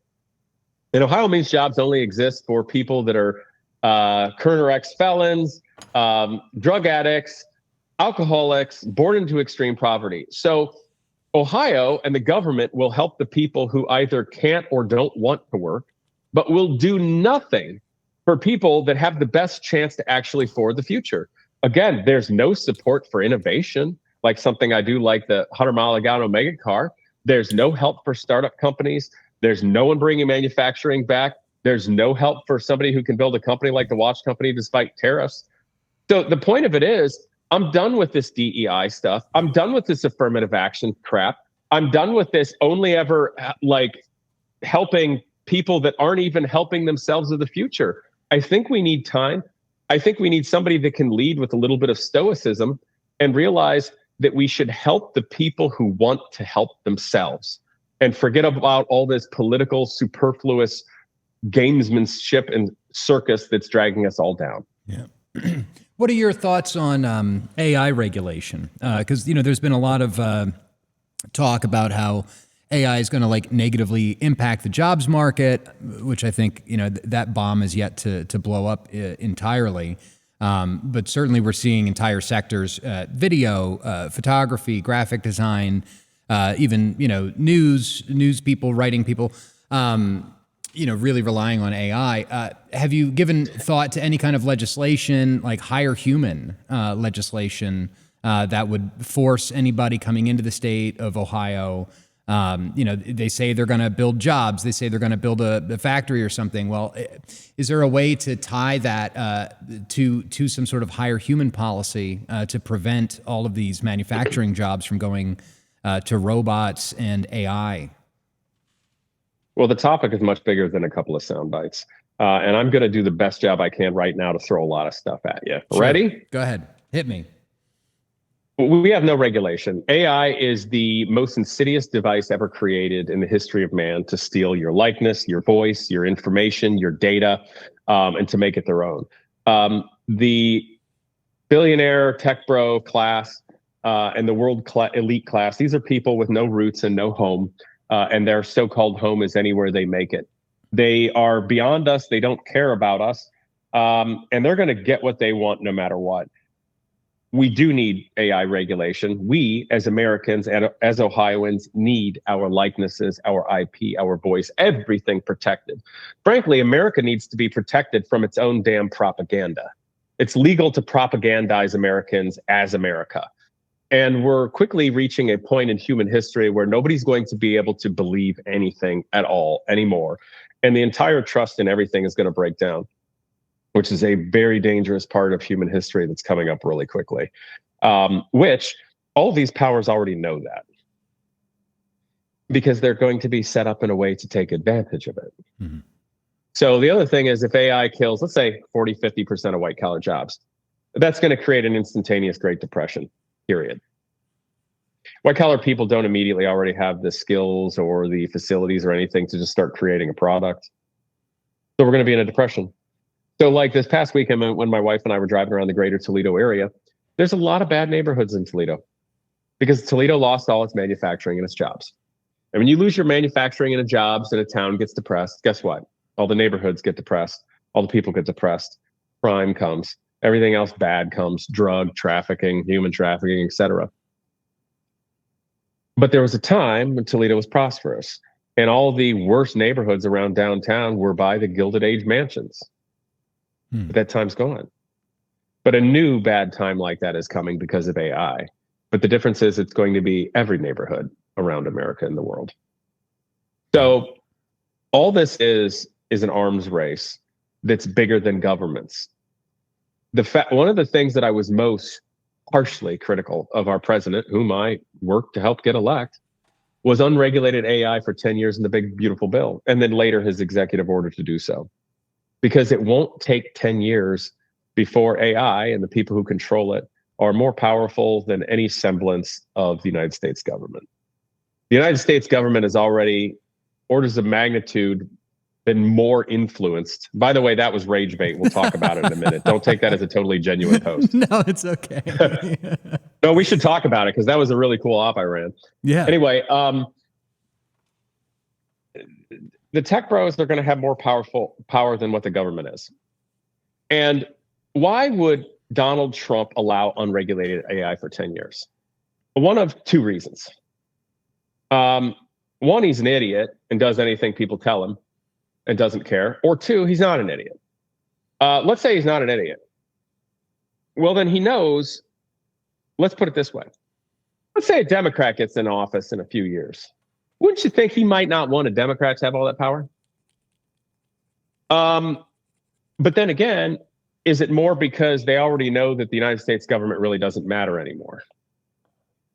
And Ohio Means Jobs only exists for people that are current or ex-felons, drug addicts, alcoholics, born into extreme poverty. So Ohio and the government will help the people who either can't or don't want to work, but will do nothing for people that have the best chance to actually forward the future. Again, there's no support for innovation, like something I do, like the 100-mile-a-gallon mega car. There's no help for startup companies. There's no one bringing manufacturing back. There's no help for somebody who can build a company like the watch company despite tariffs. So the point of it is, I'm done with this DEI stuff. I'm done with this affirmative action crap. I'm done with this only ever like helping people that aren't even helping themselves of the future. I think we need time. I think we need somebody that can lead with a little bit of stoicism and realize that we should help the people who want to help themselves and forget about all this political, superfluous gamesmanship and circus that's dragging us all down. Yeah. What are your thoughts on AI regulation? Because, there's been a lot of talk about how AI is going to like negatively impact the jobs market, which I think, that bomb is yet to blow up entirely. But certainly we're seeing entire sectors, video, photography, graphic design, even, news people, writing people, really relying on AI. Have you given thought to any kind of legislation, like hire human legislation, that would force anybody coming into the state of Ohio? They say they're going to build jobs. They say they're going to build a factory or something. Well, is there a way to tie that to some sort of hire human policy to prevent all of these manufacturing jobs from going to robots and AI? Well, the topic is much bigger than a couple of sound bites. And I'm going to do the best job I can right now to throw a lot of stuff at you. Sure. Ready? Go ahead. Hit me. We have no regulation. AI is the most insidious device ever created in the history of man to steal your likeness, your voice, your information, your data, and to make it their own. The billionaire tech bro class and the world elite class, these are people with no roots and no home. And their so-called home is anywhere they make it. They are beyond us. They don't care about us. And they're going to get what they want no matter what. We do need AI regulation. We, as Americans and as Ohioans, need our likenesses, our IP, our voice, everything protected. Frankly, America needs to be protected from its own damn propaganda. It's legal to propagandize Americans as America. And we're quickly reaching a point in human history where nobody's going to be able to believe anything at all anymore. And the entire trust in everything is going to break down, which is a very dangerous part of human history that's coming up really quickly. Which all of these powers already know that, because they're going to be set up in a way to take advantage of it. Mm-hmm. So the other thing is, if AI kills, let's say 40, 50% of white collar jobs, that's going to create an instantaneous Great Depression, period. White collar people don't immediately already have the skills or the facilities or anything to just start creating a product. So we're going to be in a depression. So like this past weekend when my wife and I were driving around the greater Toledo area, there's a lot of bad neighborhoods in Toledo because Toledo lost all its manufacturing and its jobs. And when you lose your manufacturing and the jobs and a town gets depressed, guess what? All the neighborhoods get depressed. All the people get depressed. Crime comes. Everything else bad comes. Drug trafficking, human trafficking, etc. But there was a time when Toledo was prosperous, and all the worst neighborhoods around downtown were by the Gilded Age mansions. But that time's gone. But a new bad time like that is coming because of AI. But the difference is it's going to be every neighborhood around America and the world. So all this is an arms race that's bigger than governments. One of the things that I was most harshly critical of our president, whom I worked to help get elect, was unregulated AI for 10 years in the big, beautiful bill, and then later his executive order to do so. Because it won't take 10 years before AI and the people who control it are more powerful than any semblance of the United States government. The United States government is already orders of magnitude been more influenced. By the way, that was rage bait. We'll talk about it in a minute. Don't take that as a totally genuine post. No, it's okay. No, we should talk about it because that was a really cool op I ran. Yeah. Anyway, the tech bros are going to have more power than what the government is. And why would Donald Trump allow unregulated AI for 10 years? One of two reasons. One, he's an idiot and does anything people tell him and doesn't care. Or two, he's not an idiot. Let's say he's not an idiot. Well, then he knows, let's put it this way. Let's say a Democrat gets in office in a few years. Wouldn't you think he might not want a Democrat to have all that power? But then again, is it more because they already know that the United States government really doesn't matter anymore?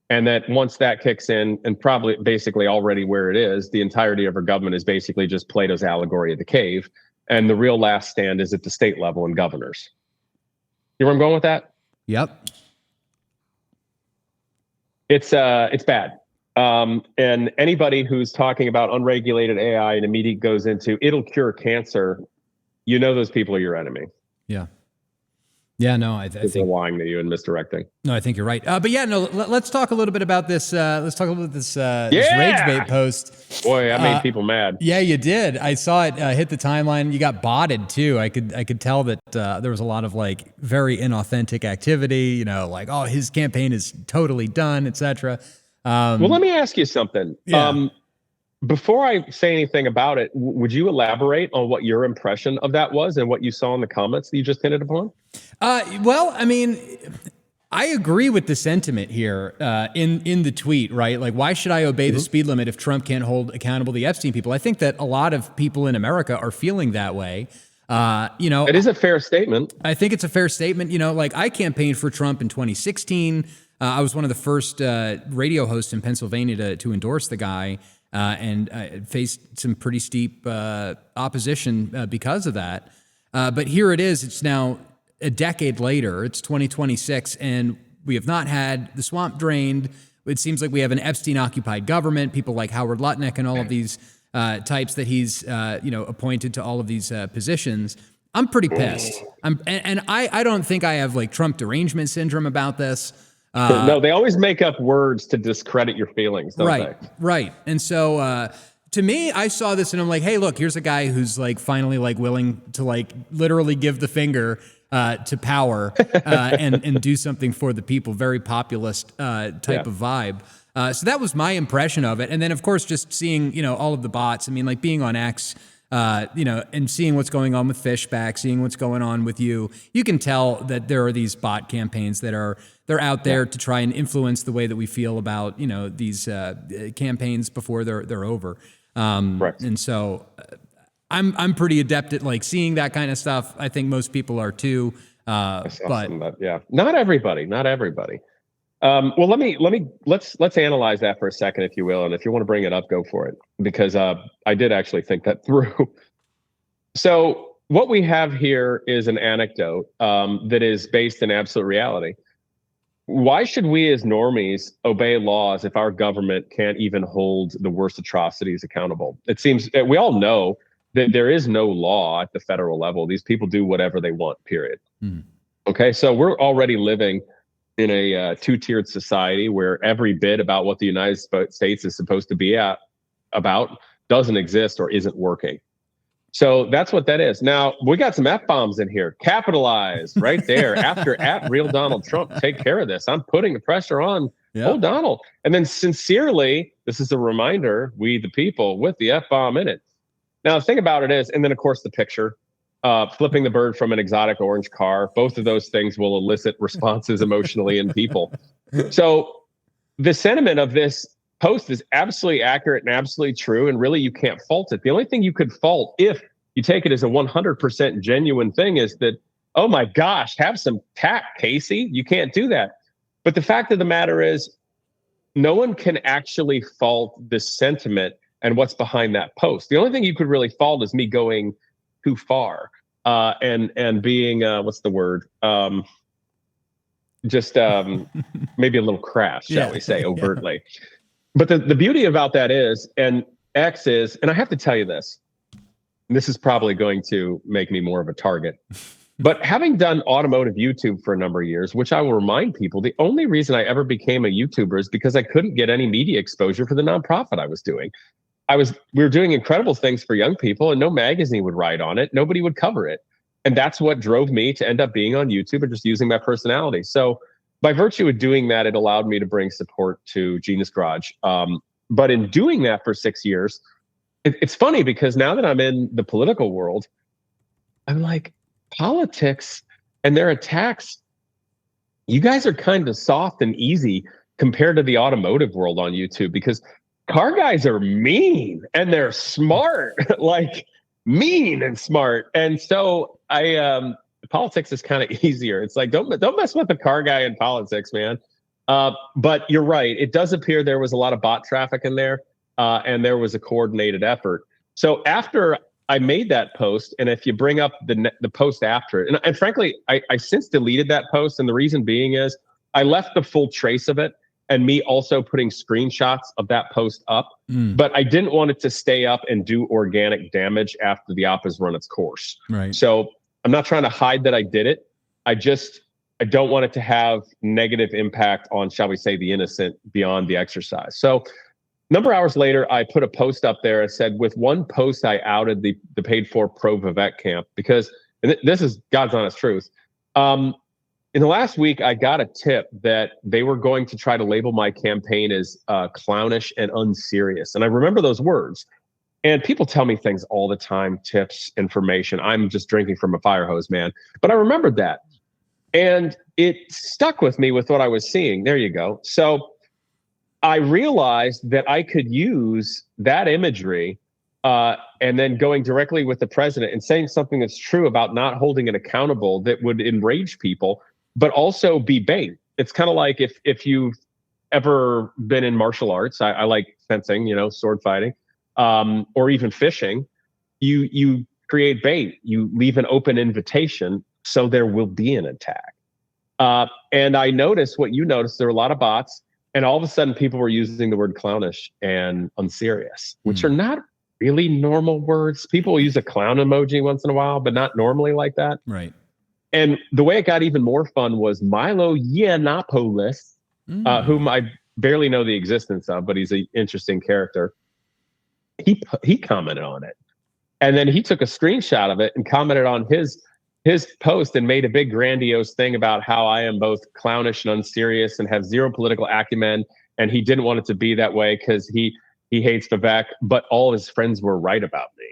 And that once that kicks in, and probably basically already where it is, the entirety of our government is basically just Plato's allegory of the cave. And the real last stand is at the state level and governors. You know where I'm going with that? Yep. It's bad. And anybody who's talking about unregulated AI and immediately goes into it'll cure cancer, you know those people are your enemy. Yeah. Yeah, no, I think they're lying to you and misdirecting. No, I think you're right. But yeah, no, let's talk a little bit about this. Let's talk a little bit this rage bait post. Boy, I made people mad. Yeah, you did. I saw it hit the timeline. You got botted too. I could tell that there was a lot of like very inauthentic activity. You know, like his campaign is totally done, etc. Well, let me ask you something. Yeah. Before I say anything about it, would you elaborate on what your impression of that was and what you saw in the comments that you just hinted upon? Well, I mean, I agree with the sentiment here in the tweet, right? Like, why should I obey the speed limit if Trump can't hold accountable the Epstein people? I think that a lot of people in America are feeling that way. You know, it is a fair statement. I think it's a fair statement. You know, like I campaigned for Trump in 2016. I was one of the first radio hosts in Pennsylvania to endorse the guy. And I faced some pretty steep opposition because of that. But here it is. It's now a decade later. It's 2026, and we have not had the swamp drained. It seems like we have an Epstein-occupied government, people like Howard Lutnick and all of these types that he's appointed to all of these positions. I'm pretty pissed. I don't think I have like Trump derangement syndrome about this. No, they always make up words to discredit your feelings, don't they? Right. And so to me, I saw this and I'm like, hey, look, here's a guy who's like finally like willing to like literally give the finger to power and do something for the people. Very populist type of vibe. So that was my impression of it. And then, of course, just seeing, all of the bots. I mean, like being on X, and seeing what's going on with Fishback, seeing what's going on with you can tell that there are these bot campaigns they're out there to try and influence the way that we feel about, these campaigns before they're over. Correct. And so I'm pretty adept at like seeing that kind of stuff. I think most people are too. But not everybody. Well, let's analyze that for a second, if you will, and if you want to bring it up, go for it, because I did actually think that through. So what we have here is an anecdote that is based in absolute reality. Why should we as normies obey laws if our government can't even hold the worst atrocities accountable? It seems that we all know that there is no law at the federal level. These people do whatever they want, period. Okay, so we're already living in a two-tiered society where every bit about what the United States is supposed to be about doesn't exist or isn't working. So that's what that is. Now, we got some F-bombs in here. Capitalize right there. After at real Donald Trump, take care of this. I'm putting the pressure on old Donald. And then sincerely, this is a reminder, we the people with the F-bomb in it. Now, the thing about it is, and then of course the picture, flipping the bird from an exotic orange car, both of those things will elicit responses emotionally in people. So the sentiment of this post is absolutely accurate and absolutely true, and really you can't fault it. The only thing you could fault, if you take it as a 100% genuine thing, is that, oh my gosh, have some tact, Casey. You can't do that. But the fact of the matter is, no one can actually fault the sentiment and what's behind that post. The only thing you could really fault is me going too far and being what's the word? Maybe a little crass, shall we say, overtly. But the beauty about that is, and X is, and I have to tell you this, and this is probably going to make me more of a target, but having done automotive YouTube for a number of years, which I will remind people, the only reason I ever became a YouTuber is because I couldn't get any media exposure for the nonprofit I was doing. We were doing incredible things for young people, and no magazine would write on it. Nobody would cover it. And that's what drove me to end up being on YouTube and just using my personality. So by virtue of doing that, it allowed me to bring support to Genius Garage. But in doing that for 6 years, it's funny because now that I'm in the political world, I'm like, politics and their attacks, you guys are kind of soft and easy compared to the automotive world on YouTube, because car guys are mean and they're smart, like mean and smart. And so politics is kind of easier. It's like, don't mess with the car guy in politics, man. But you're right. It does appear there was a lot of bot traffic in there, and there was a coordinated effort. So after I made that post, and if you bring up the post after it, and frankly, I since deleted that post, and the reason being is I left the full trace of it, and me also putting screenshots of that post up, but I didn't want it to stay up and do organic damage after the op has run its course. Right. So I'm not trying to hide that I did it. I don't want it to have negative impact on, shall we say, the innocent beyond the exercise. So a number of hours later, I put a post up there. I said, with one post, I outed the paid for pro-Vivek camp, because, and this is God's honest truth. In the last week, I got a tip that they were going to try to label my campaign as clownish and unserious. And I remember those words. And people tell me things all the time, tips, information. I'm just drinking from a fire hose, man. But I remembered that. And it stuck with me with what I was seeing. There you go. So I realized that I could use that imagery and then going directly with the president and saying something that's true about not holding it accountable that would enrage people, but also be bait. It's kind of like if you've ever been in martial arts, I like fencing, sword fighting, or even fishing, you create bait, you leave an open invitation, so there will be an attack. And I noticed what you noticed, there were a lot of bots, and all of a sudden people were using the word clownish and unserious, which are not really normal words. People will use a clown emoji once in a while, but not normally like that. Right. And the way it got even more fun was Milo Yiannopoulos, whom I barely know the existence of, but he's an interesting character. He commented on it, and then he took a screenshot of it and commented on his post and made a big grandiose thing about how I am both clownish and unserious and have zero political acumen, and he didn't want it to be that way because he hates Vivek, but all of his friends were right about me.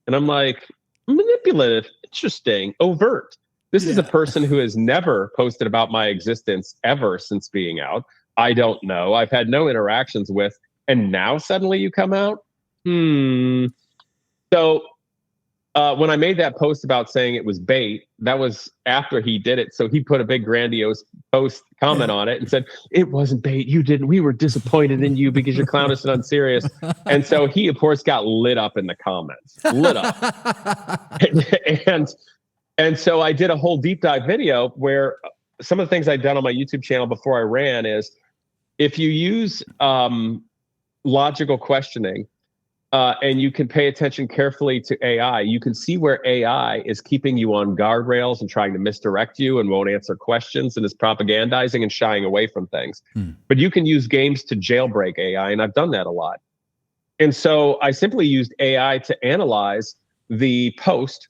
And I'm like, manipulative, interesting, overt. This is a person who has never posted about my existence ever since being out. I don't know. I've had no interactions with. And now suddenly you come out? So when I made that post about saying it was bait, that was after he did it. So he put a big grandiose post comment on it and said, it wasn't bait. You didn't. We were disappointed in you because you're clownish and unserious. And so he, of course, got lit up in the comments. Lit up. And so I did a whole deep dive video where some of the things I'd done on my YouTube channel before I ran is if you use logical questioning and you can pay attention carefully to AI, you can see where AI is keeping you on guardrails and trying to misdirect you and won't answer questions and is propagandizing and shying away from things. But you can use games to jailbreak AI, and I've done that a lot. And so I simply used AI to analyze the post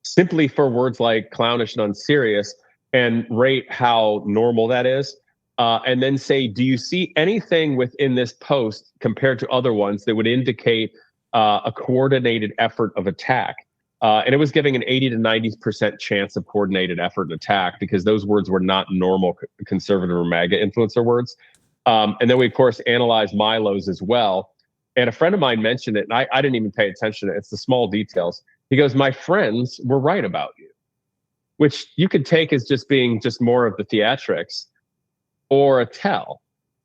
simply for words like clownish and unserious and rate how normal that is. And then say, do you see anything within this post compared to other ones that would indicate a coordinated effort of attack? And it was giving an 80 to 90% chance of coordinated effort and attack because those words were not normal conservative or MAGA influencer words. And then we, of course, analyzed Milo's as well. And a friend of mine mentioned it, and I didn't even pay attention to it. It's the small details. He goes, my friends were right about you, which you could take as just being just more of the theatrics or a tell.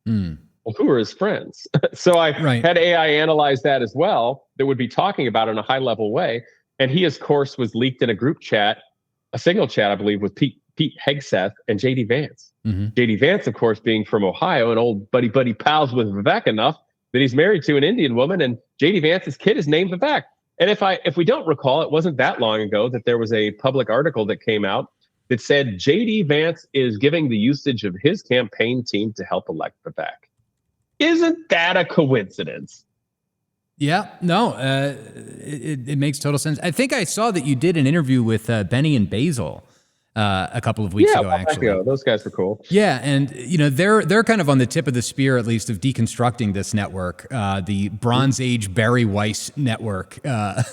Well, who are his friends? So I had AI analyze that as well that would be talking about it in a high level way. And he, of course, was leaked in a group chat, a single chat, I believe, with Pete Hegseth and JD Vance. JD Vance, of course, being from Ohio and old buddy pals with Vivek enough that he's married to an Indian woman, and JD Vance's kid is named Vivek. And if we don't recall, it wasn't that long ago that there was a public article that came out that said JD Vance is giving the usage of his campaign team to help elect Vivek. Isn't that a coincidence? Yeah, no, it makes total sense. I think I saw that you did an interview with Benny and Basil a couple of weeks ago, actually. Those guys were cool. Yeah, and you know they're kind of on the tip of the spear, at least, of deconstructing this network, the Bronze Age Barry Weiss network.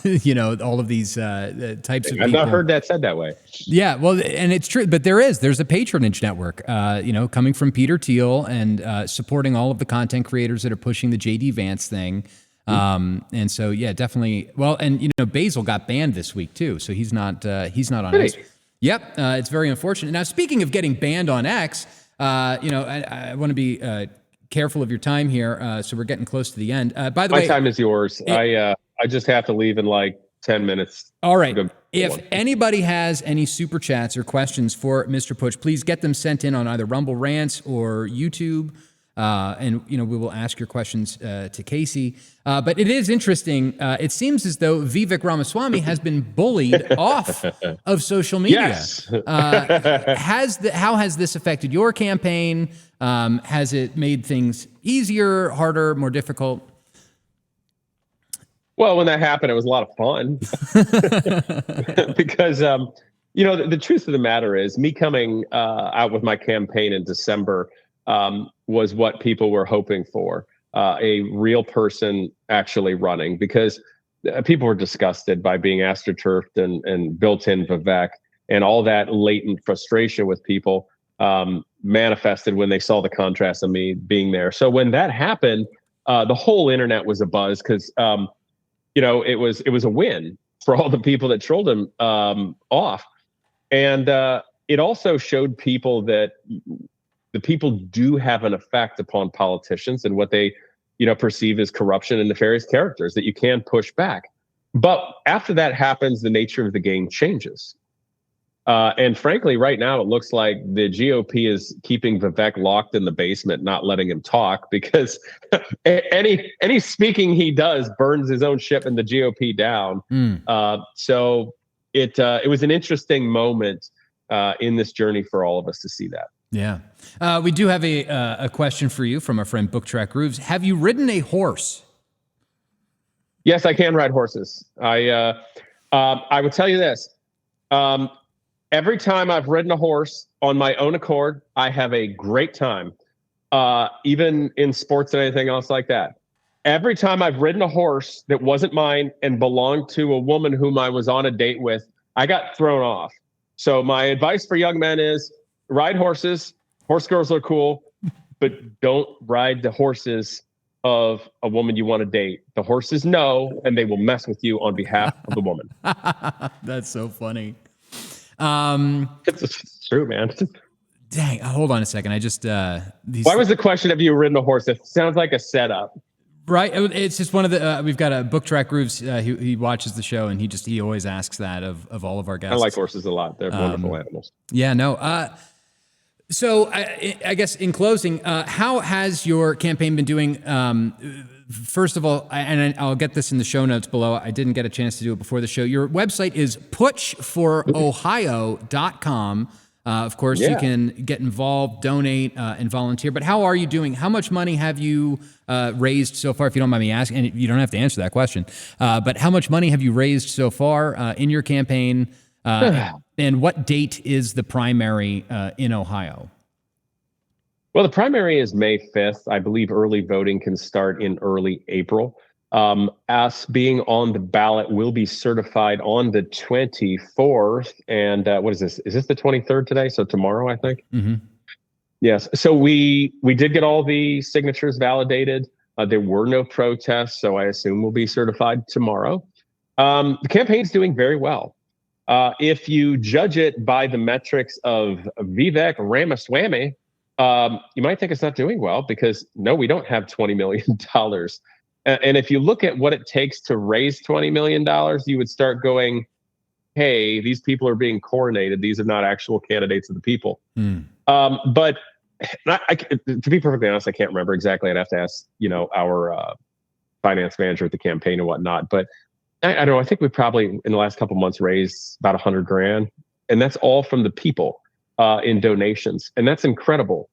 You know, all of these types of people. I've not heard that said that way. Yeah, well, and it's true, but there's a patronage network, you know, coming from Peter Thiel and supporting all of the content creators that are pushing the JD Vance thing. And so, yeah, definitely. Well, and you know, Basil got banned this week too, so he's not on X. Yep, it's very unfortunate. Now, speaking of getting banned on X, you know, I want to be careful of your time here, so we're getting close to the end. By the way, my time is yours. I just have to leave in like 10 minutes. All right. If anybody has any super chats or questions for Mr. Putsch, please get them sent in on either Rumble Rants or YouTube. And, you know, we will ask your questions to Casey. But it is interesting. It seems as though Vivek Ramaswamy has been bullied off of social media. Yes. How has this affected your campaign? Has it made things easier, harder, more difficult? Well, when that happened, it was a lot of fun because, you know, the truth of the matter is me coming out with my campaign in December was what people were hoping for, a real person actually running, because people were disgusted by being astroturfed and built-in Vivek, and all that latent frustration with people manifested when they saw the contrast of me being there. So when that happened, the whole internet was abuzz because, you know, it was a win for all the people that trolled him off. And it also showed people that the people do have an effect upon politicians and what they, you know, perceive as corruption and nefarious characters that you can push back. But after that happens, the nature of the game changes. And frankly, right now, it looks like the GOP is keeping Vivek locked in the basement, not letting him talk, because any speaking he does burns his own ship and the GOP down. So it was an interesting moment in this journey for all of us to see that. Yeah. We do have a question for you from our friend Book Track Grooves. Have you ridden a horse? Yes, I can ride horses. I would tell you this. Every time I've ridden a horse on my own accord, I have a great time, even in sports and anything else like that. every time I've ridden a horse that wasn't mine and belonged to a woman whom I was on a date with, I got thrown off. So my advice for young men is ride horses. Horse girls are cool, but don't ride the horses of a woman you want to date. The horses know, and they will mess with you on behalf of the woman. That's so funny. It's true, man. Dang, hold on a second. I just Why was the question, have you ridden a horse? It sounds like a setup. Right. It's just one of the, we've got a Book Track Grooves. He watches the show, and he always asks that of all of our guests. I like horses a lot. They're wonderful animals. Yeah, no. So I guess in closing, how has your campaign been doing? First of all, and I'll get this in the show notes below. I didn't get a chance to do it before the show. Your website is putschforohio.com. Of course, you can get involved, donate, and volunteer. But how are you doing? How much money have you raised so far, if you don't mind me asking? And you don't have to answer that question. But how much money have you raised so far in your campaign? And what date is the primary in Ohio? Well, the primary is May 5th. I believe early voting can start in early April. Us being on the ballot will be certified on the 24th. And what is this? Is this the 23rd today? So tomorrow, I think. Mm-hmm. Yes. So we did get all the signatures validated. There were no protests, so I assume we'll be certified tomorrow. The campaign's doing very well. If you judge it by the metrics of Vivek Ramaswamy, you might think it's not doing well because no, we don't have $20 million. And if you look at what it takes to raise $20 million, you would start going, hey, these people are being coronated. These are not actual candidates of the people. But to be perfectly honest, I can't remember exactly. I'd have to ask, our finance manager at the campaign and whatnot. But I don't know. I think we probably in the last couple of months raised about $100,000, and that's all from the people in donations, and that's incredible.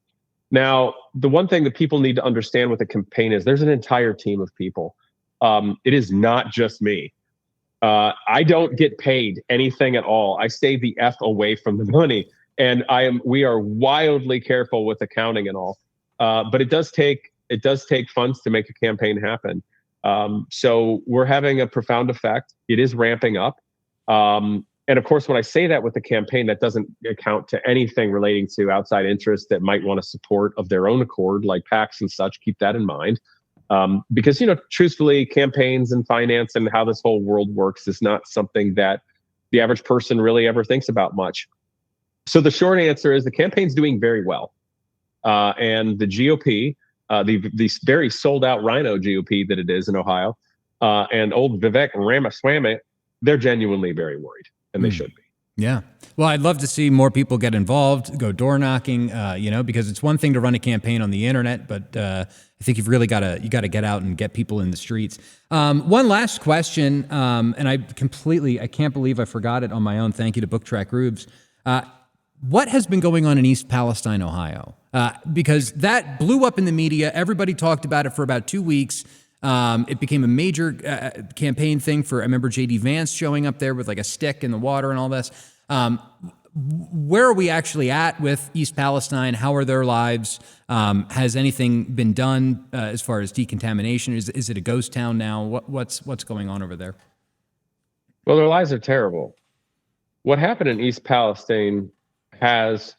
Now, the one thing that people need to understand with the campaign is there's an entire team of people. It is not just me. I don't get paid anything at all. I stay the F away from the money, and we are wildly careful with accounting and all. But it does take funds to make a campaign happen. So we're having a profound effect. It is ramping up. And of course, when I say that with the campaign, that doesn't account to anything relating to outside interests that might want to support of their own accord, like PACs and such. Keep that in mind. Because, truthfully, campaigns and finance and how this whole world works is not something that the average person really ever thinks about much. So the short answer is the campaign's doing very well. And the GOP, the very sold out Rhino GOP that it is in Ohio, and old Vivek Ramaswamy, they're genuinely very worried. And they should be. Yeah. Well, I'd love to see more people get involved, go door knocking, because it's one thing to run a campaign on the internet, but I think you've really got to get out and get people in the streets. One last question, and I can't believe I forgot it on my own. Thank you to Book Track Grooves. What has been going on in East Palestine, Ohio? Because that blew up in the media. Everybody talked about it for about 2 weeks. It became a major campaign thing I remember J.D. Vance showing up there with like a stick in the water and all this. Where are we actually at with East Palestine? How are their lives? Has anything been done as far as decontamination? Is it a ghost town now? What's going on over there? Well, their lives are terrible. What happened in East Palestine has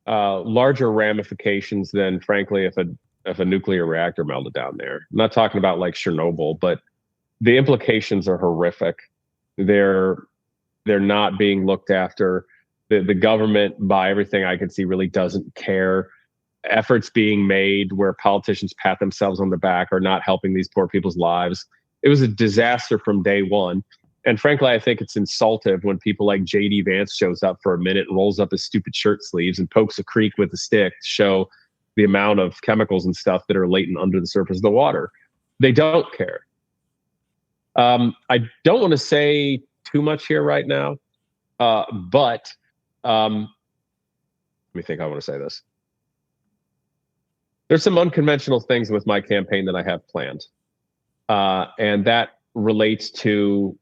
larger ramifications than, frankly, if a nuclear reactor melted down there. I'm not talking about like Chernobyl, but the implications are horrific. They're not being looked after. The government, by everything I can see, really doesn't care. Efforts being made where politicians pat themselves on the back are not helping these poor people's lives. It was a disaster from day one. And frankly, I think it's insultive when people like J.D. Vance shows up for a minute, rolls up his stupid shirt sleeves and pokes a creek with a stick to show the amount of chemicals and stuff that are latent under the surface of the water. They don't care. I don't want to say too much here right now, but let me think how I want to say this. There's some unconventional things with my campaign that I have planned. And that relates to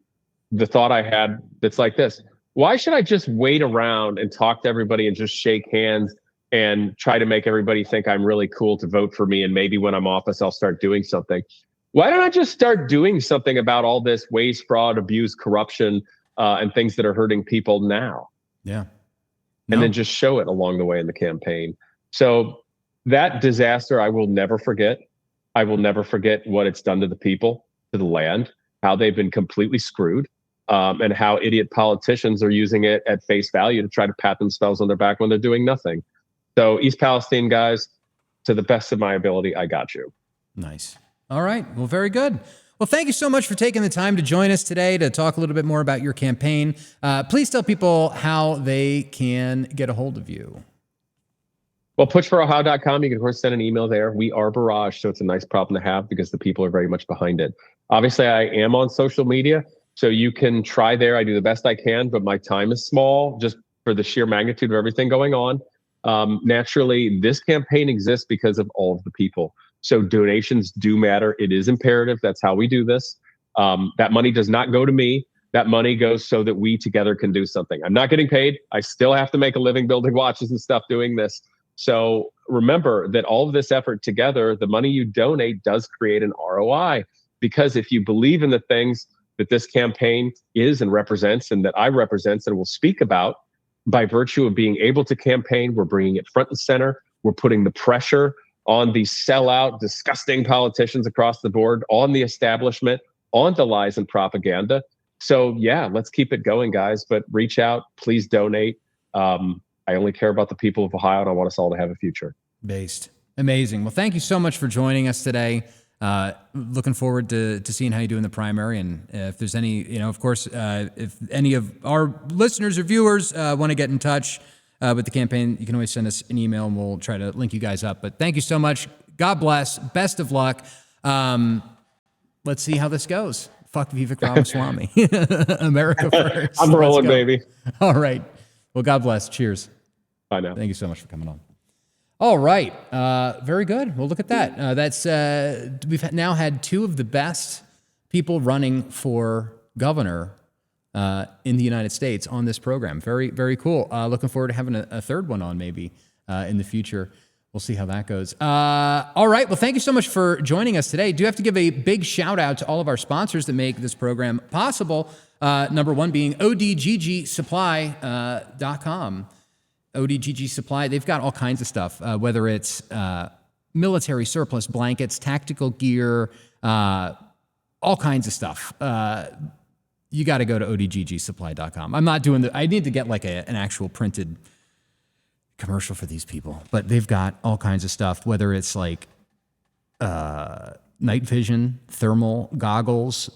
the thought I had that's like this. Why should I just wait around and talk to everybody and just shake hands and try to make everybody think I'm really cool to vote for me, and maybe when I'm office, I'll start doing something? Why don't I just start doing something about all this waste, fraud, abuse, corruption, and things that are hurting people now? Yeah. And No. then just show it along the way in the campaign. So that disaster, I will never forget. I will never forget what it's done to the people, to the land, how they've been completely screwed, and how idiot politicians are using it at face value to try to pat themselves on their back when they're doing nothing. So East Palestine guys, to the best of my ability, I got you. Nice. All right. Well, very good. Well, thank you so much for taking the time to join us today to talk a little bit more about your campaign. Please tell people how they can get a hold of you. Well, pushforohio.com. You can, of course, send an email there. We are Barrage, so it's a nice problem to have because the people are very much behind it. Obviously, I am on social media, so you can try there. I do the best I can, but my time is small just for the sheer magnitude of everything going on. Naturally, this campaign exists because of all of the people. So donations do matter. It is imperative. That's how we do this. That money does not go to me. That money goes so that we together can do something. I'm not getting paid. I still have to make a living building watches and stuff doing this. So remember that all of this effort together, the money you donate does create an ROI. Because if you believe in the things that this campaign is and represents and that I represent and will speak about, by virtue of being able to campaign, we're bringing it front and center. We're putting the pressure on these sellout, disgusting politicians across the board, on the establishment, on the lies and propaganda. So yeah, let's keep it going, guys. But reach out, please donate. I only care about the people of Ohio, and I want us all to have a future. Based. Amazing. Well, thank you so much for joining us today. Looking forward to seeing how you do in the primary. And if there's any, of course, if any of our listeners or viewers want to get in touch with the campaign, you can always send us an email and we'll try to link you guys up. But thank you so much. God bless. Best of luck. Let's see how this goes. Fuck Vivek Ramaswamy. America first. I'm rolling, baby. All right. Well, God bless. Cheers. Bye now. Thank you so much for coming on. All right. Very good. Well, look at that. We've now had two of the best people running for governor in the United States on this program. Very, very cool. Looking forward to having a third one on maybe in the future. We'll see how that goes. All right. Well, thank you so much for joining us today. Do have to give a big shout out to all of our sponsors that make this program possible. Number one being odggsupply.com. ODGG Supply, they've got all kinds of stuff, whether it's military surplus blankets, tactical gear, all kinds of stuff. You got to go to odggsupply.com. I'm not doing I need to get like an actual printed commercial for these people, but they've got all kinds of stuff, whether it's like night vision, thermal goggles,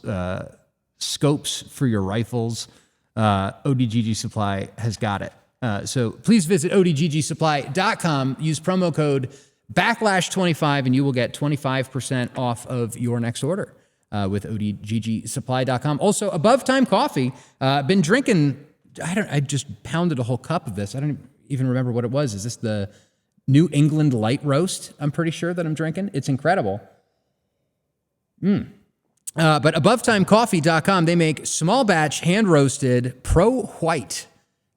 scopes for your rifles. ODGG Supply has got it. So please visit odggsupply.com, use promo code Backlash25, and you will get 25% off of your next order with odggsupply.com. Also, Above Time Coffee, been drinking, I just pounded a whole cup of this. I don't even remember what it was. Is this the New England Light Roast? I'm pretty sure that I'm drinking. It's incredible. But AboveTimeCoffee.com, they make small batch, hand-roasted, pro-white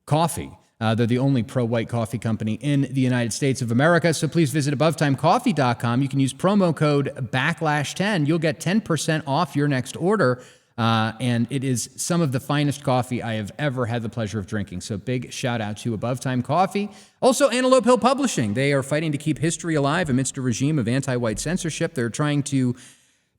coffee. They're the only pro-white coffee company in the United States of America. So please visit AboveTimeCoffee.com. You can use promo code Backlash10. You'll get 10% off your next order. And it is some of the finest coffee I have ever had the pleasure of drinking. So big shout out to Above Time Coffee. Also, Antelope Hill Publishing. They are fighting to keep history alive amidst a regime of anti-white censorship. They're trying to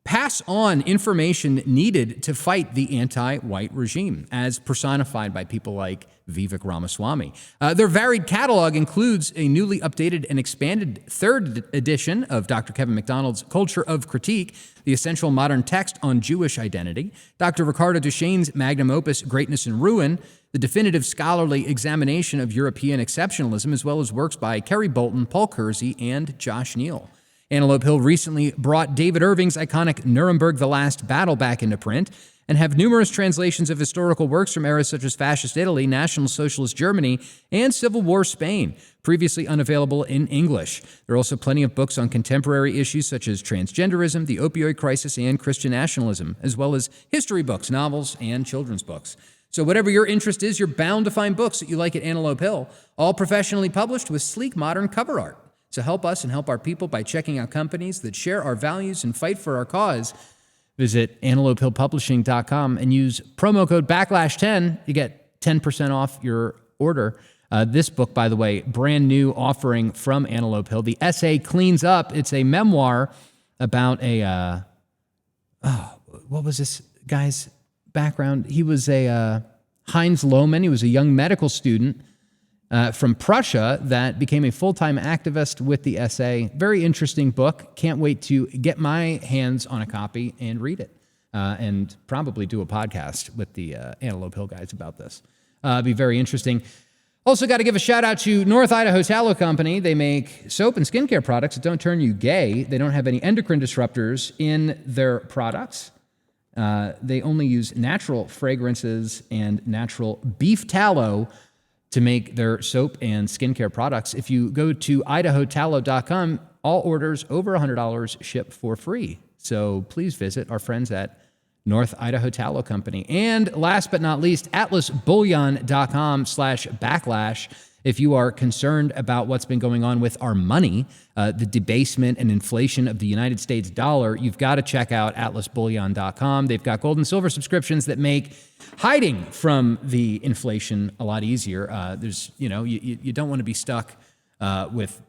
pass on information needed to fight the anti-white regime, as personified by people like Vivek Ramaswamy. Their varied catalog includes a newly updated and expanded third edition of Dr. Kevin MacDonald's Culture of Critique, the essential modern text on Jewish identity, Dr. Ricardo Duchesne's magnum opus, Greatness and Ruin, the definitive scholarly examination of European exceptionalism, as well as works by Kerry Bolton, Paul Kersey, and Josh Neal. Antelope Hill recently brought David Irving's iconic Nuremberg the Last Battle back into print and have numerous translations of historical works from eras such as Fascist Italy, National Socialist Germany, and Civil War Spain, previously unavailable in English. There are also plenty of books on contemporary issues such as transgenderism, the opioid crisis, and Christian nationalism, as well as history books, novels, and children's books. So whatever your interest is, you're bound to find books that you like at Antelope Hill, all professionally published with sleek modern cover art. So help us and help our people by checking out companies that share our values and fight for our cause. visit antelopehillpublishing.com and use promo code Backlash10. You get 10% off your order. This book, by the way, brand new offering from Antelope Hill. The essay cleans up. It's a memoir about a, what was this guy's background? He was a Heinz Lohmann. He was a young medical student from Prussia that became a full-time activist with the essay. Very interesting book. Can't wait to get my hands on a copy and read it, and probably do a podcast with the Antelope Hill guys about this. Be very interesting. Also got to give a shout out to North Idaho Tallow Company. They make soap and skincare products that don't turn you gay. They don't have any endocrine disruptors in their products. They only use natural fragrances and natural beef tallow to make their soap and skincare products. If you go to idahotallow.com, all orders over $100 ship for free. So please visit our friends at North Idaho Tallow Company. And last but not least, atlasbullion.com/backlash. If you are concerned about what's been going on with our money, the debasement and inflation of the United States dollar, you've got to check out atlasbullion.com. They've got gold and silver subscriptions that make hiding from the inflation a lot easier. You don't want to be stuck with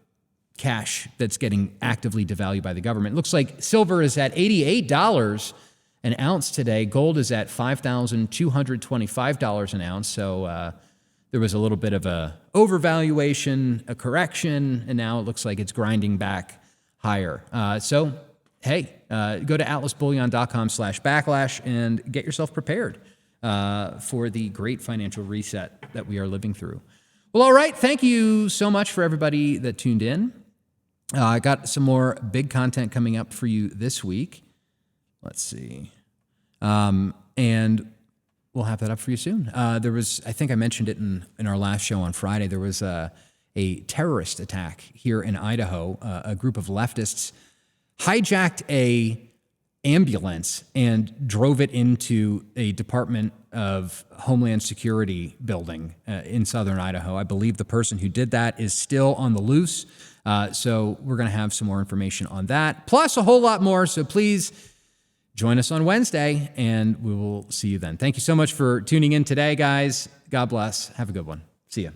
cash that's getting actively devalued by the government. It looks like silver is at $88 an ounce today. Gold is at $5,225 an ounce. So there was a little bit of a overvaluation, a correction, and now it looks like it's grinding back higher. Go to atlasbullion.com/backlash and get yourself prepared for the great financial reset that we are living through. Well, all right. Thank you so much for everybody that tuned in. I got some more big content coming up for you this week. Let's see. And we'll have that up for you soon. I think I mentioned it in our last show on Friday. There was a terrorist attack here in Idaho. A group of leftists hijacked a ambulance and drove it into a Department of Homeland Security building in southern Idaho. I believe the person who did that is still on the loose. So we're going to have some more information on that, plus a whole lot more. So please join us on Wednesday, and we will see you then. Thank you so much for tuning in today, guys. God bless. Have a good one. See ya.